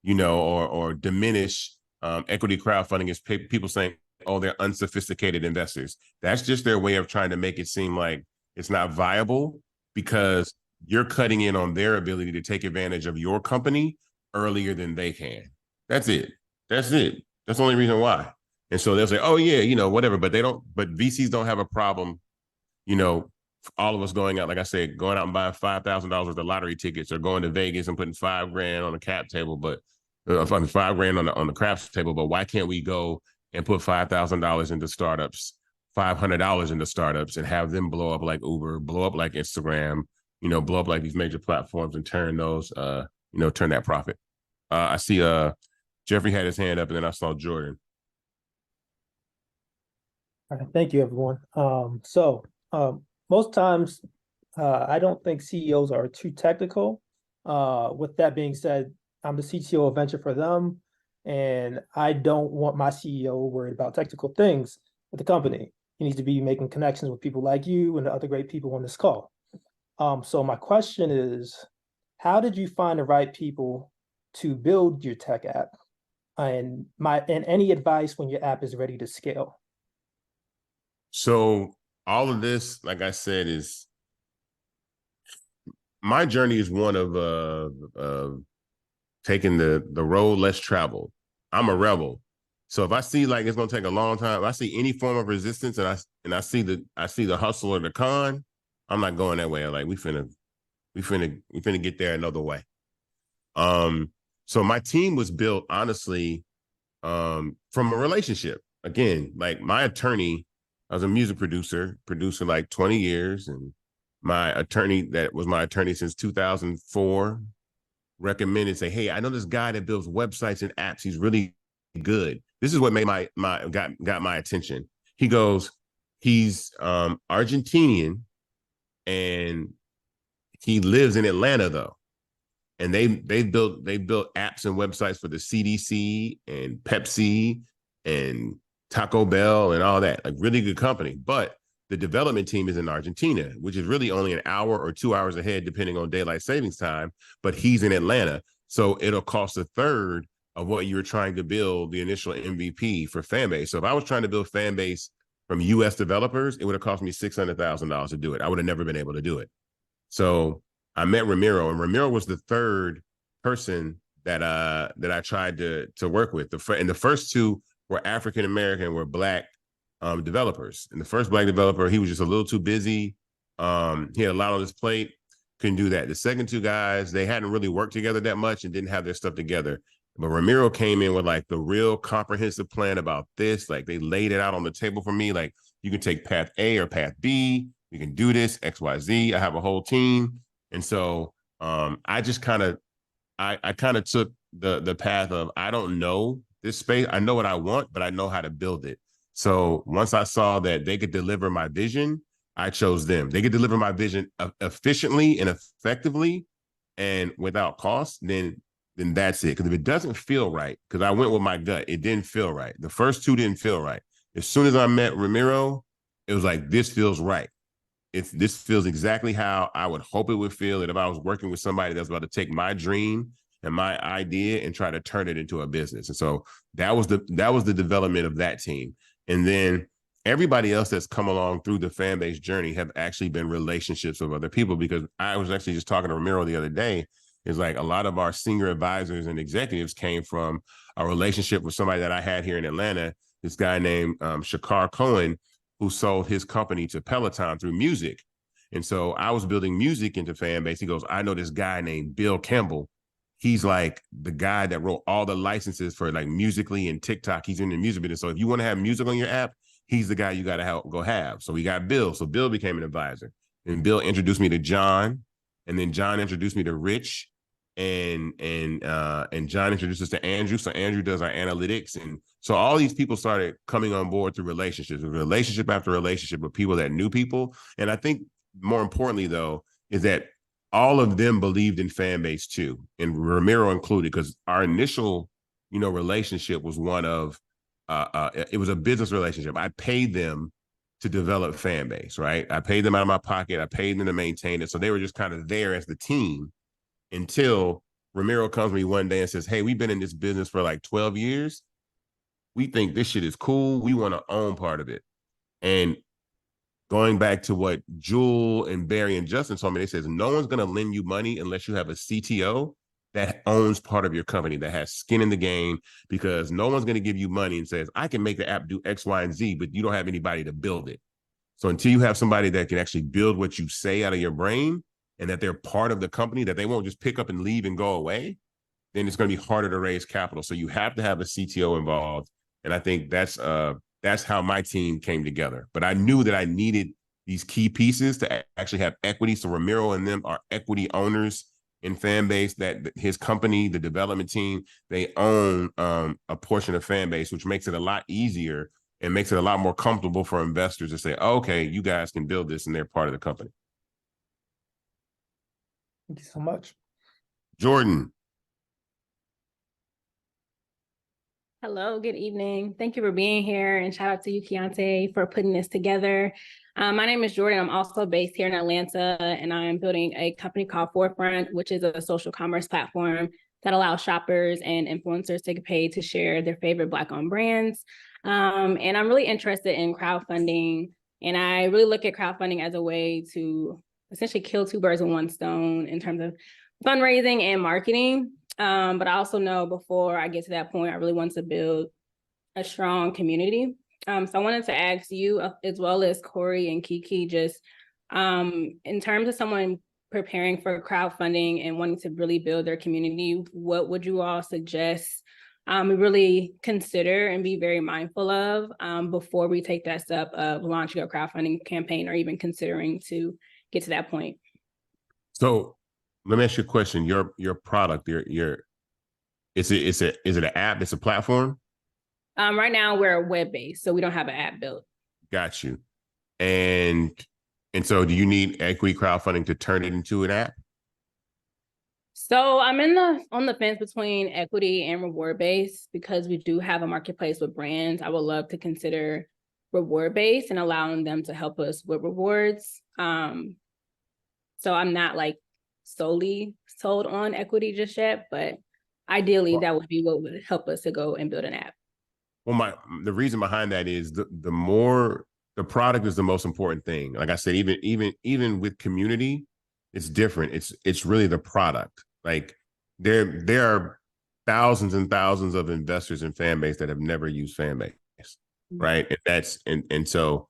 or diminish equity crowdfunding as people saying, oh, they're unsophisticated investors. That's just their way of trying to make it seem like it's not viable because you're cutting in on their ability to take advantage of your company earlier than they can. That's it. That's the only reason why. And so they'll say, oh yeah, whatever, but VCs don't have a problem, all of us going out, like I said, going out and buying $5,000 worth of lottery tickets, or going to Vegas and putting $5,000 on the cap table, but $5,000 on the craps table. But why can't we go and put $5,000 into startups, $500 into startups, and have them blow up like Uber, blow up like Instagram, blow up like these major platforms, and turn those, turn that profit. I see Jeffrey had his hand up, and then I saw Jordan. All right, thank you, everyone. Most times, I don't think CEOs are too technical. With that being said, I'm the CTO of Venture for Them, and I don't want my CEO worried about technical things with the company. He needs to be making connections with people like you and the other great people on this call. So my question is, how did you find the right people to build your tech app? And any advice when your app is ready to scale? So all of this, like I said, is my journey is one of taking the road less traveled. I'm a rebel. So if I see like it's gonna take a long time, if I see any form of resistance and I see the hustle or the con, I'm not going that way. Like we finna get there another way. So my team was built honestly from a relationship. Again, like my attorney, I was a music producer like 20 years, and my attorney that was my attorney since 2004 recommended, say, hey, I know this guy that builds websites and apps. He's really good. This is what made got my attention. He goes, he's Argentinian, and he lives in Atlanta though. And they built apps and websites for the CDC and Pepsi and Taco Bell and all that, like really good company. But the development team is in Argentina, which is really only an hour or 2 hours ahead, depending on daylight savings time. But he's in Atlanta. So it'll cost a third of what you were trying to build the initial MVP for Fanbase. So if I was trying to build Fanbase from US developers, it would have cost me $600,000 to do it. I would have never been able to do it. So I met Ramiro, and Ramiro was the third person that I tried to work with. And the first two were African American, were Black developers. And the first Black developer, he was just a little too busy. He had a lot on his plate, couldn't do that. The second two guys, they hadn't really worked together that much and didn't have their stuff together. But Ramiro came in with like the real comprehensive plan about this. Like they laid it out on the table for me. Like you can take path A or path B. You can do this, X, Y, Z. I have a whole team. And so I just kind of took the path of, I don't know this space. I know what I want, but I know how to build it. So once I saw that they could deliver my vision, I chose them. They could deliver my vision efficiently and effectively and without cost, then that's it. Because if it doesn't feel right, because I went with my gut, it didn't feel right. The first two didn't feel right. As soon as I met Ramiro, it was like, this feels right. This feels exactly how I would hope it would feel that if I was working with somebody that's about to take my dream and my idea and try to turn it into a business. And so that was the development of that team. And then everybody else that's come along through the Fanbase journey have actually been relationships with other people, because I was actually just talking to Ramiro the other day. Is like a lot of our senior advisors and executives came from a relationship with somebody that I had here in Atlanta, this guy named Shakar Cohen, who sold his company to Peloton through music. And so I was building music into Fanbase. He goes, I know this guy named Bill Campbell. He's like the guy that wrote all the licenses for like Musical.ly and TikTok. He's in the music business. So if you want to have music on your app, he's the guy you got to go have. So we got Bill. So Bill became an advisor. And Bill introduced me to John. And then John introduced me to Rich. And John introduced us to Andrew. So Andrew does our analytics. And so all these people started coming on board through relationships, relationship after relationship with people that knew people. And I think more importantly, though, is that all of them believed in Fanbase too, and Ramiro included, because our initial, relationship was one of, it was a business relationship. I paid them to develop Fanbase, right? I paid them out of my pocket. I paid them to maintain it. So they were just kind of there as the team until Ramiro comes to me one day and says, hey, we've been in this business for like 12 years. We think this shit is cool. We want to own part of it. And going back to what Jewel and Barry and Justin told me, they says, no one's going to lend you money unless you have a CTO that owns part of your company, that has skin in the game, because no one's going to give you money and says, I can make the app do X, Y, and Z, but you don't have anybody to build it. So until you have somebody that can actually build what you say out of your brain and that they're part of the company, that they won't just pick up and leave and go away, then it's going to be harder to raise capital. So you have to have a CTO involved. And I think that's how my team came together. But I knew that I needed these key pieces to actually have equity. So Ramiro and them are equity owners in Fanbase, that his company, the development team, they own a portion of Fanbase, which makes it a lot easier and makes it a lot more comfortable for investors to say, oh, okay, you guys can build this and they're part of the company. Thank you so much. Jordan. Hello, good evening. Thank you for being here, and shout out to you, Keontae, for putting this together. My name is Jordan. I'm also based here in Atlanta, and I'm building a company called Forefront, which is a social commerce platform that allows shoppers and influencers to get paid to share their favorite Black-owned brands. And I'm really interested in crowdfunding, and I really look at crowdfunding as a way to essentially kill two birds with one stone in terms of fundraising and marketing. But I also know before I get to that point, I really want to build a strong community. So I wanted to ask you, as well as Corey and Kiki, just in terms of someone preparing for crowdfunding and wanting to really build their community, what would you all suggest we really consider and be very mindful of before we take that step of launching a crowdfunding campaign or even considering to get to that point? So let me ask you a question. Your product, is it an app? It's a platform? Right now we're web-based, so we don't have an app built. Got you. And so do you need equity crowdfunding to turn it into an app? So I'm on the fence between equity and reward-based, because we do have a marketplace with brands. I would love to consider reward-based and allowing them to help us with rewards. So I'm not like solely sold on equity just yet, but ideally that would be what would help us to go and build an app. Well, the reason behind that is the more the product is the most important thing. Like I said, even with community, it's different. It's really the product. Like there are thousands and thousands of investors in Fanbase that have never used Fanbase, right? And so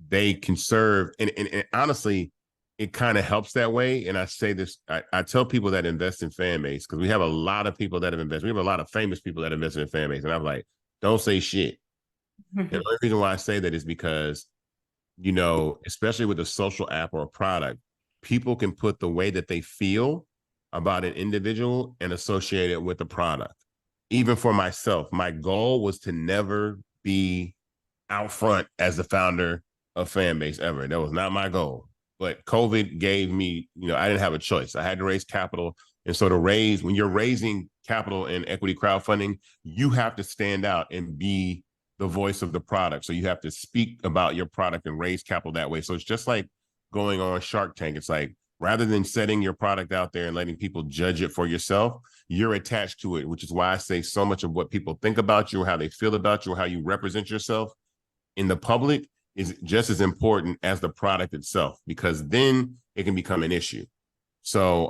they can serve. And honestly, it kind of helps that way. And I say this, I tell people that invest in Fanbase, because we have a lot of people that have invested. We have a lot of famous people that invested in Fanbase. And I'm like, don't say shit. And the only reason why I say that is because, especially with a social app or a product, people can put the way that they feel about an individual and associate it with the product. Even for myself, my goal was to never be out front as the founder of Fanbase ever. That was not my goal. But COVID gave me, I didn't have a choice. I had to raise capital. And so when you're raising capital in equity crowdfunding, you have to stand out and be the voice of the product. So you have to speak about your product and raise capital that way. So it's just like going on Shark Tank. It's like, rather than setting your product out there and letting people judge it for yourself, you're attached to it, which is why I say so much of what people think about you, or how they feel about you, or how you represent yourself in the public is just as important as the product itself, because then it can become an issue. So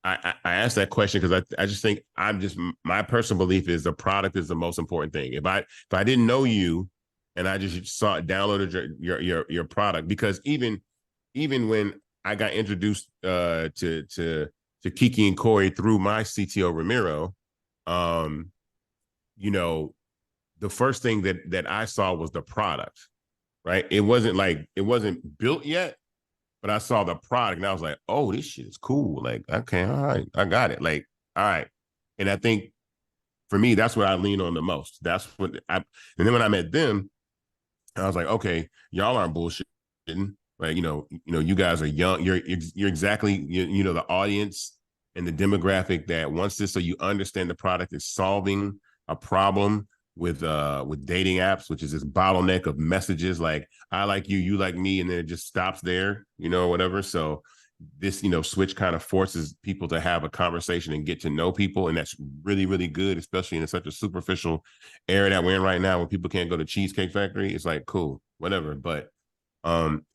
I asked that question because I just think my personal belief is the product is the most important thing. If I didn't know you and I just downloaded your product, because even when I got introduced to Kiki and Corey through my CTO Ramiro, the first thing that I saw was the product. Right. It wasn't built yet, but I saw the product and I was like, oh, this shit is cool. Like, okay, all right, I got it. Like, all right. And I think for me, that's what I lean on the most. And then when I met them, I was like, okay, y'all aren't bullshitting. Right. You guys are young. You're exactly, the audience and the demographic that wants this. So you understand the product is solving a problem with dating apps, which is this bottleneck of messages like, I like you, you like me, and then it just stops there, whatever. So this, switch kind of forces people to have a conversation and get to know people. And that's really, really good, especially in such a superficial era that we're in right now when people can't go to Cheesecake Factory. It's like, cool, whatever. But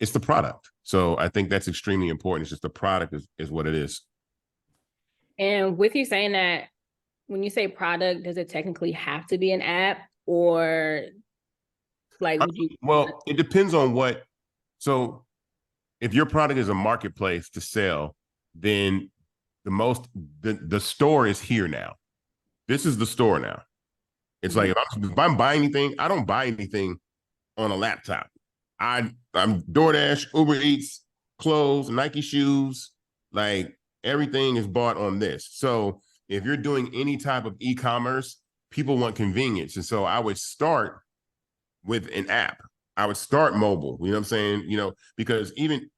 it's the product. So I think that's extremely important. It's just the product is what it is. And with you saying that, when you say product, does it technically have to be an app, or like would you? Well, it depends on what So if your product is a marketplace to sell, then the store is here now. This is the store now. It's like if I'm buying anything, I don't buy anything on a laptop. I'm DoorDash, Uber Eats, clothes, Nike shoes, like everything is bought on this. So if you're doing any type of e-commerce, people want convenience. And so I would start with an app. I would start mobile, you know what I'm saying? You know, because even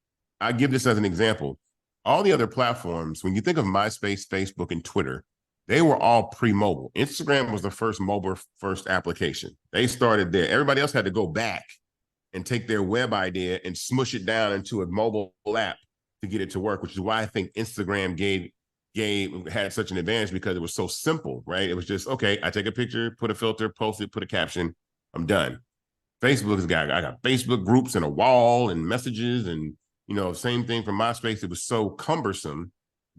I give this as an example. All the other platforms, when you think of MySpace, Facebook, and Twitter, they were all pre-mobile. Instagram was the first mobile first application. They started there. Everybody else had to go back and take their web idea and smush it down into a mobile app to get it to work, which is why I think Instagram had such an advantage, because it was so simple, right? It was just, okay, I take a picture, put a filter, post it, put a caption, I'm done. Facebook has got, I got Facebook groups and a wall and messages, and you know, same thing from MySpace. It was so cumbersome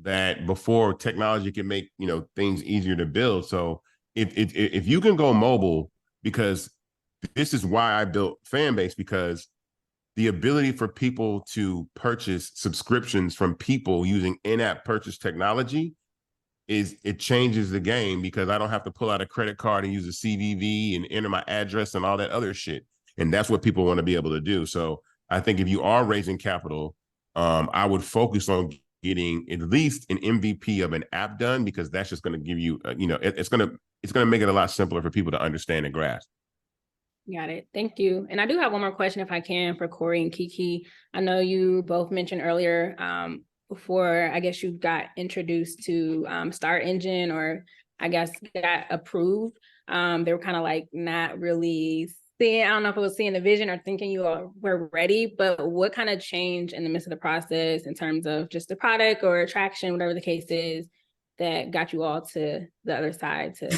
that before technology could make, you know, things easier to build. So if you can go mobile, because this is why I built Fanbase, because the ability for people to purchase subscriptions from people using in-app purchase technology it changes the game, because I don't have to pull out a credit card and use a CVV and enter my address and all that other shit. And that's what people want to be able to do. So I think if you are raising capital, I would focus on getting at least an MVP of an app done, because that's just going to give you, you know, it's going to make it a lot simpler for people to understand and grasp. Got it. Thank you. And I do have one more question, if I can, for Corey and Kiki. I know you both mentioned earlier, before I guess you got introduced to Start Engine, or I guess got approved, they were kind of like not really seeing, I don't know if it was seeing the vision or thinking you all were ready, but what kind of changed in the midst of the process in terms of just the product or attraction, whatever the case is, that got you all to the other side to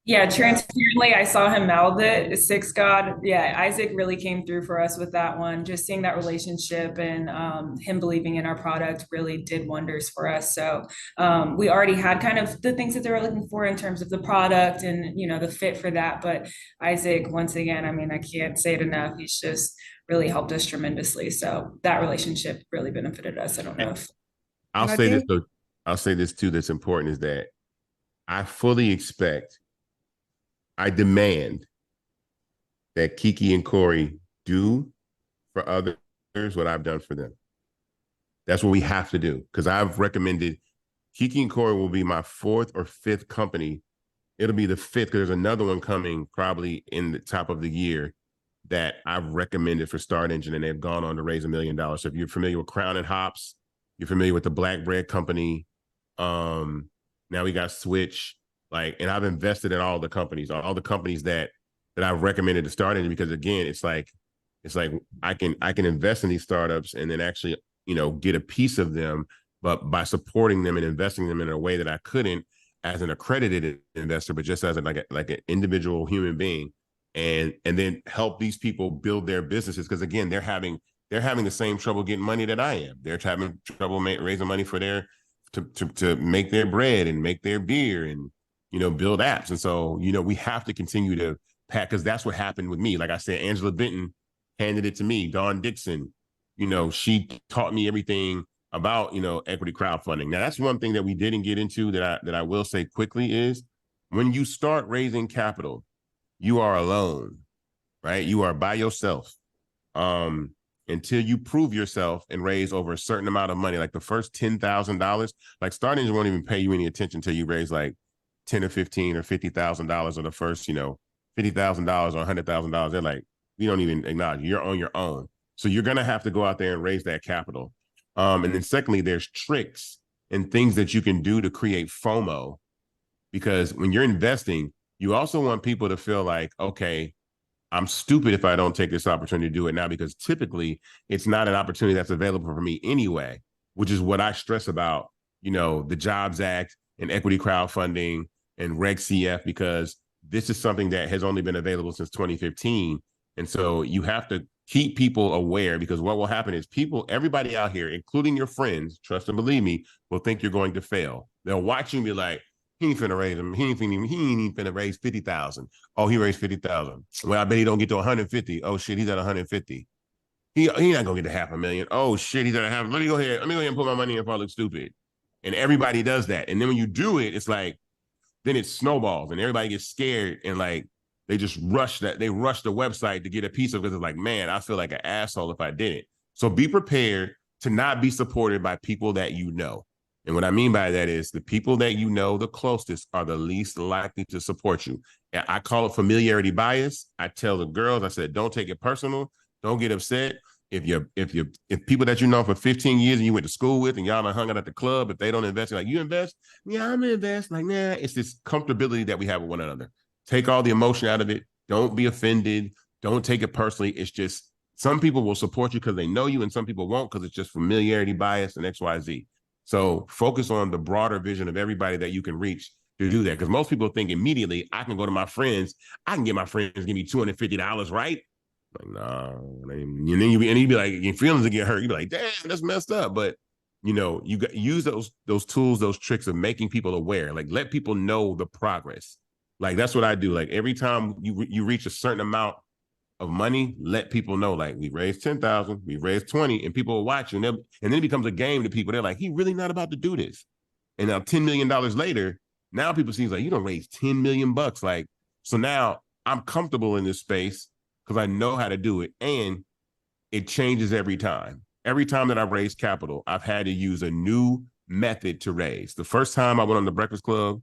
Yeah, transparently, I saw him mouth it, Six God. Yeah, Isaac really came through for us with that one. Just seeing that relationship and him believing in our product really did wonders for us. So we already had kind of the things that they were looking for in terms of the product and, you know, the fit for that. But Isaac, once again, I mean, I can't say it enough. He's just really helped us tremendously. So that relationship really benefited us. I don't know if. I'll say this too, that's important, is that I demand that Kiki and Corey do for others what I've done for them. That's what we have to do, because I've recommended Kiki and Corey will be my 4th or 5th company. It'll be the 5th, because there's another one coming probably in the top of the year that I've recommended for Start Engine, and they've gone on to raise $1 million. So if you're familiar with Crown and Hops, you're familiar with the Black Bread Company. Now we got Switch. Like, and I've invested in all the companies that I've recommended to Start Engine, because again, it's like I can invest in these startups and then actually, you know, get a piece of them, but by supporting them and investing them in a way that I couldn't as an accredited investor, but just as like an individual human being, and then help these people build their businesses, because again, they're having the same trouble getting money that I am. They're having trouble raising money for to make their bread and make their beer and, you know, build apps. And so, you know, we have to continue to pack, because that's what happened with me. Like I said, Angela Benton handed it to me. Dawn Dixon, you know, she taught me everything about, you know, equity crowdfunding. Now, that's one thing that we didn't get into that I will say quickly is, when you start raising capital, you are alone, right? You are by yourself. Until you prove yourself and raise over a certain amount of money, like the first $10,000, like Start Engine won't even pay you any attention until you raise like $10 or $15 or $50,000 or the first, you know, $50,000 or $100,000. They're like, we don't even acknowledge you're on your own. So you're going to have to go out there and raise that capital. And then secondly, there's tricks and things that you can do to create FOMO, because when you're investing, you also want people to feel like, okay, I'm stupid if I don't take this opportunity to do it now, because typically it's not an opportunity that's available for me anyway, which is what I stress about, you know, the Jobs Act and equity crowdfunding and Reg CF, because this is something that has only been available since 2015. And so you have to keep people aware, because what will happen is everybody out here, including your friends, trust and believe me, will think you're going to fail. They'll watch you and be like, he ain't finna raise him. He ain't even finna raise 50,000. Oh, he raised 50,000. Well, I bet he don't get to 150. Oh shit, he's at 150. He not gonna get the $500,000. Oh shit, he's gonna have. Let me go ahead and put my money in if I look stupid. And everybody does that. And then when you do it, it's like then it snowballs and everybody gets scared and like they just rush that. They rush the website to get a piece of it because it's like, man, I feel like an asshole if I didn't. So be prepared to not be supported by people that you know. And what I mean by that is the people that you know the closest are the least likely to support you. And I call it familiarity bias. I tell the girls, I said, don't take it personal. Don't get upset. If people that you know for 15 years and you went to school with and y'all done hung out at the club, if they don't invest, you're like, you invest? Yeah, I'm gonna invest. Like, nah, it's this comfortability that we have with one another. Take all the emotion out of it. Don't be offended. Don't take it personally. It's just some people will support you because they know you and some people won't because it's just familiarity bias and XYZ. So focus on the broader vision of everybody that you can reach to do that. Because most people think immediately, I can go to my friends, I can get my friends to give me $250, right? Like, no. And then you'd be like, your feelings will get hurt. You'd be like, damn, that's messed up. But you use those tools, those tricks of making people aware. Like let people know the progress. Like that's what I do. Like every time you reach a certain amount of money, let people know, like we raised 10,000, we raised 20, and people will watch you. And then it becomes a game to people. They're like, he really not about to do this. And now $10 million later, now people see like, you don't raise 10 million bucks. Like, so now I'm comfortable in this space because I know how to do it. And it changes every time. Every time that I've raised capital, I've had to use a new method to raise. The first time I went on the Breakfast Club,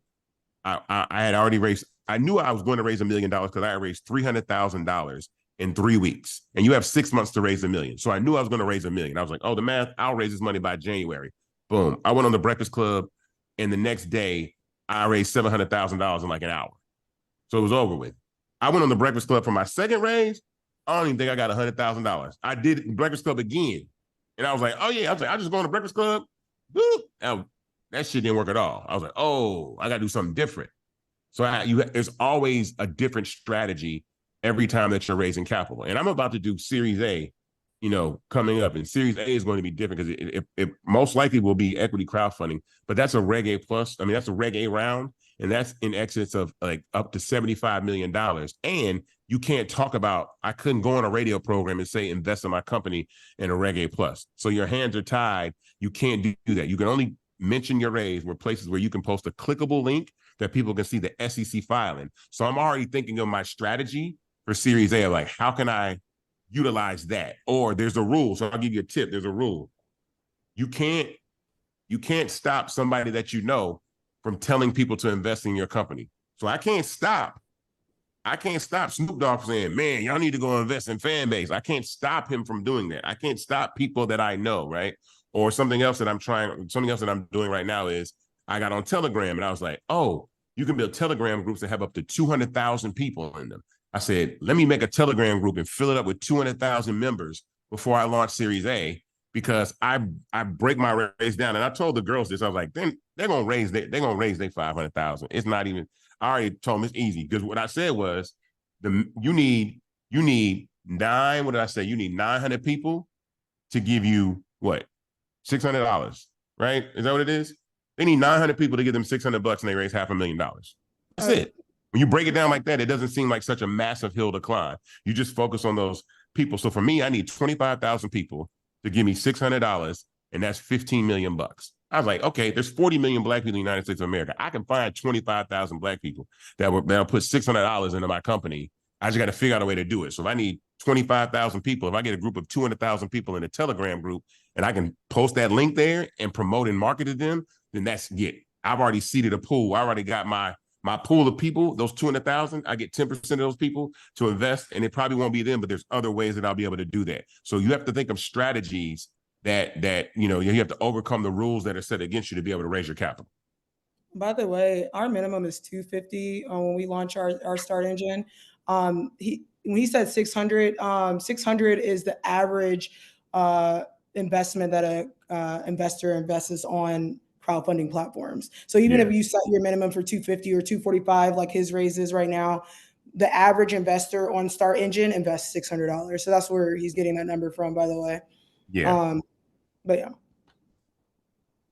I had already raised, I knew I was going to raise $1 million because I raised $300,000 in 3 weeks. And you have 6 months to raise $1 million. So I knew I was going to raise $1 million. I was like, oh, the math, I'll raise this money by January. Boom. I went on the Breakfast Club and the next day I raised $700,000 in like an hour. So it was over with. I went on the Breakfast Club for my second raise. I don't even think I got $100,000. I did Breakfast Club again. And I was like, oh yeah, I was like, I just go on the Breakfast Club. Boop. That shit didn't work at all. I was like, oh, I got to do something different. So there's always a different strategy every time that you're raising capital. And I'm about to do Series A, coming up. And Series A is going to be different because it most likely will be equity crowdfunding. But that's a Reg A plus. I mean, that's a Reg A round. And that's in excess of like up to $75 million. And you can't talk about, I couldn't go on a radio program and say, invest in my company in a Reg A plus. So your hands are tied. You can't do that. You can only mention your raise where places where you can post a clickable link that people can see the SEC filing. So I'm already thinking of my strategy for Series A, like how can I utilize that? Or there's a rule. So I'll give you a tip. There's a rule. You can't stop somebody that you know from telling people to invest in your company. So I can't stop Snoop Dogg from saying, man, y'all need to go invest in Fanbase. I can't stop him from doing that. I can't stop people that I know, right? Or something else that I'm doing right now is I got on Telegram and I was like, oh, you can build Telegram groups that have up to 200,000 people in them. I said, let me make a Telegram group and fill it up with 200,000 members before I launch Series A, because I break my raise down. And I told the girls this, I was like, then they're gonna raise their 500,000. It's not even, I already told them it's easy. Because what I said was you need You need what did I say? You need 900 people to give you what? $600, right? Is that what it is? They need 900 people to give them $600 and they raise $500,000. That's it. When you break it down like that, it doesn't seem like such a massive hill to climb. You just focus on those people. So for me, I need 25,000 people to give me $600, and that's 15 million bucks. I was like, okay, there's 40 million black people in the United States of America. I can find 25,000 black people that'll put $600 into my company. I just got to figure out a way to do it. So if I need 25,000 people, if I get a group of 200,000 people in a Telegram group and I can post that link there and promote and market to them, then that's it. I've already seeded a pool. I already got my pool of people, those 200,000, I get 10% of those people to invest, and it probably won't be them, but there's other ways that I'll be able to do that. So you have to think of strategies that you have to overcome the rules that are set against you to be able to raise your capital. By the way, our minimum is 250 when we launch our start engine. When he said 600, 600 is the average investment that a investor invests on crowdfunding platforms. So even if you set your minimum for 250 or 245, like his raises right now, the average investor on Start Engine invests $600. So that's where he's getting that number from, by the way. Yeah. But yeah.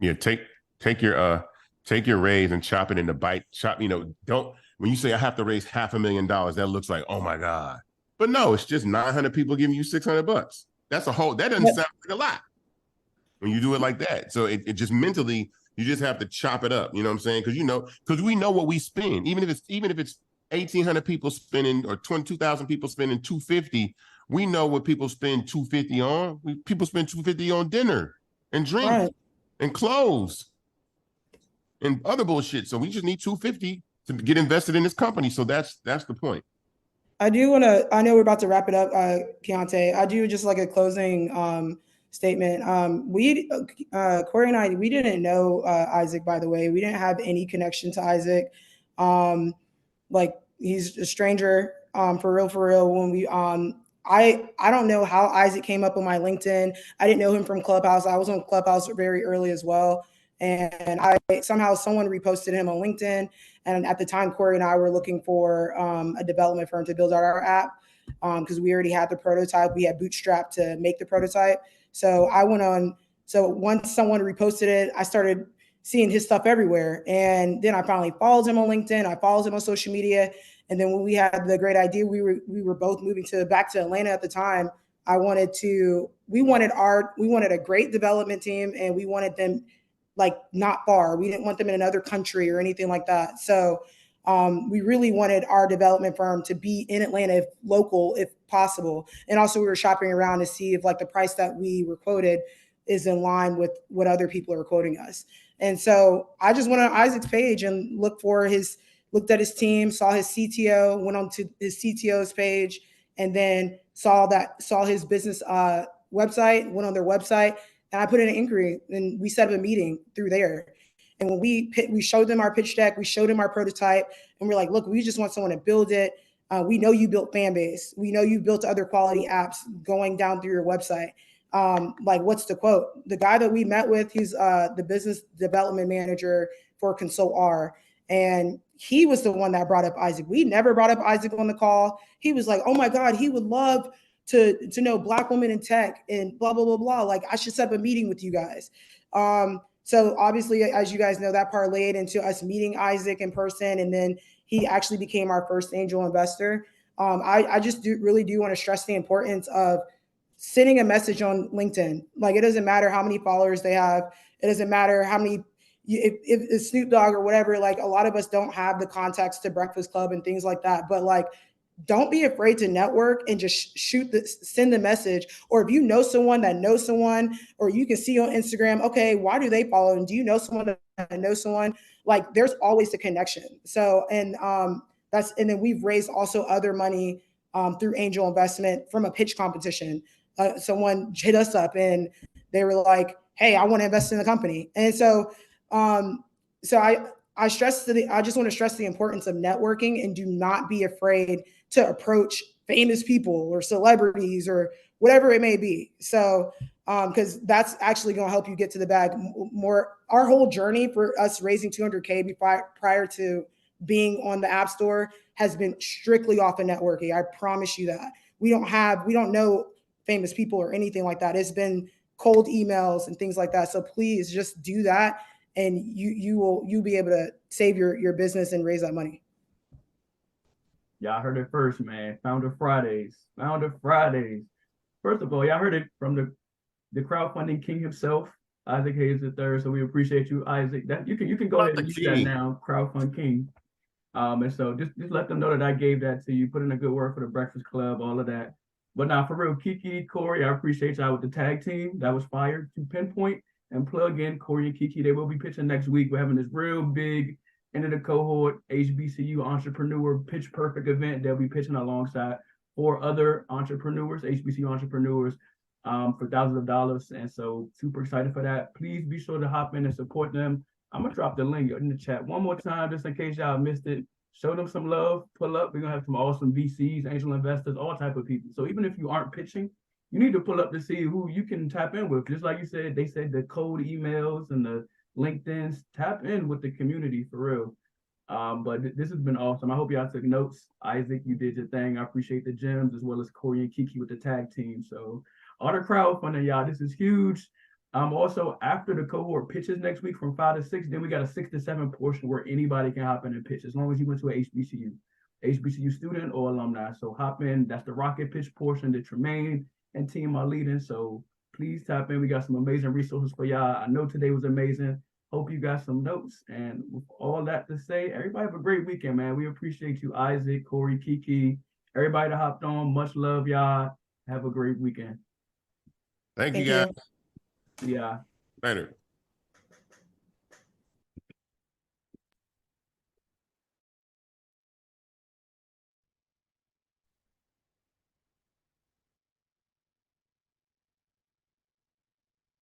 Yeah. Take your raise and chop it into bite. Don't, when you say I have to raise $500,000, that looks like, oh my God. But no, it's just 900 people giving you $600. That doesn't sound like a lot when you do it like that. So it just mentally, you just have to chop it up. You know what I'm saying? Because we know what we spend. Even if it's 1,800 people spending or 22,000 people spending $250, we know what people spend $250 on. People spend $250 on dinner and drinks and clothes and other bullshit. So we just need $250 to get invested in this company. So that's the point. I know we're about to wrap it up, Keontae. I do just like a closing statement. Corey and I, we didn't know Isaac, by the way. We didn't have any connection to Isaac. Like he's a stranger, for real. When we, I don't know how Isaac came up on my LinkedIn. I didn't know him from Clubhouse. I was on Clubhouse very early as well. And someone reposted him on LinkedIn. And at the time, Corey and I were looking for a development firm to build out our app because we already had the prototype. We had bootstrapped to make the prototype. So I went on. So once someone reposted it, I started seeing his stuff everywhere. And then I finally followed him on LinkedIn. I followed him on social media. And then when we had the great idea, we were both moving back to Atlanta at the time. We wanted a great development team, and we wanted them like not far. We didn't want them in another country or anything like that. So we really wanted our development firm to be in Atlanta, if local, if possible. And also we were shopping around to see if like the price that we were quoted is in line with what other people are quoting us. And so I just went on Isaac's page and looked at his team, saw his CTO, went on to his CTO's page, and then saw his business website, went on their website, and I put in an inquiry, and we set up a meeting through there. And when we showed them our pitch deck, we showed them our prototype, and we're like, look, we just want someone to build it. We know you built Fanbase. We know you built other quality apps going down through your website. Like, what's the quote? The guy that we met with, he's the business development manager for Consult R. And he was the one that brought up Isaac. We never brought up Isaac on the call. He was like, oh my God, he would love to know Black women in tech and blah, blah, blah, blah. Like, I should set up a meeting with you guys. So obviously, as you guys know, that parlayed into us meeting Isaac in person. And then he actually became our first angel investor. I just really do want to stress the importance of sending a message on LinkedIn. Like, it doesn't matter how many followers they have. It doesn't matter how many, if it's Snoop Dogg or whatever, like a lot of us don't have the contacts to Breakfast Club and things like that. But like, don't be afraid to network and just send the message. Or if you know someone that knows someone, or you can see on Instagram, okay, why do they follow? And do you know someone that knows someone? Like, there's always a connection. So, and then we've raised also other money through angel investment from a pitch competition. Someone hit us up and they were like, hey, I want to invest in the company. And so, I just want to stress the importance of networking, and do not be afraid to approach famous people or celebrities or whatever it may be. So, because that's actually going to help you get to the bag more. Our whole journey for us raising 200K prior to being on the App Store has been strictly off of networking. I promise you that. We don't know famous people or anything like that. It's been cold emails and things like that. So please just do that, and you'll be able to save your business and raise that money. Y'all heard it first, man. Founder Fridays. First of all, y'all heard it from the crowdfunding king himself, Isaac Hayes III. So we appreciate you, Isaac. That you can go ahead and use that now, crowdfund king. And so just let them know that I gave that to you. Put in a good word for the Breakfast Club, all of that. But now, for real, Kiki, Corey, I appreciate y'all with the tag team. That was fired. To pinpoint and plug in Corey and Kiki, they will be pitching next week. We're having this real big end of the cohort HBCU entrepreneur pitch perfect event. They'll be pitching alongside 4 other entrepreneurs, HBCU entrepreneurs, for thousands of dollars. And so super excited for that. Please be sure to hop in and support them. I'm gonna drop the link in the chat one more time, just in case y'all missed it. Show them some love, pull up. We're gonna have some awesome VCs, angel investors, all type of people. So even if you aren't pitching, you need to pull up to see who you can tap in with. Just like you said, they said the cold emails and the LinkedIn's, tap in with the community for real. But this has been awesome. I hope y'all took notes. Isaac, you did your thing. I appreciate the gems, as well as Corey and Kiki with the tag team. So Art of Crowdfunding, y'all, this is huge. Also, after the cohort pitches next week from 5 to 6, then we got a 6 to 7 portion where anybody can hop in and pitch, as long as you went to a HBCU student or alumni. So hop in. That's the rocket pitch portion, the T.H.E.M, and team are leading. So please tap in. We got some amazing resources for y'all. I know today was amazing. Hope you got some notes. And with all that to say, everybody have a great weekend, man. We appreciate you, Isaac, Corey, Kiki, everybody that hopped on. Much love, y'all. Have a great weekend. Thank you, Thank guys. you. Yeah. Later.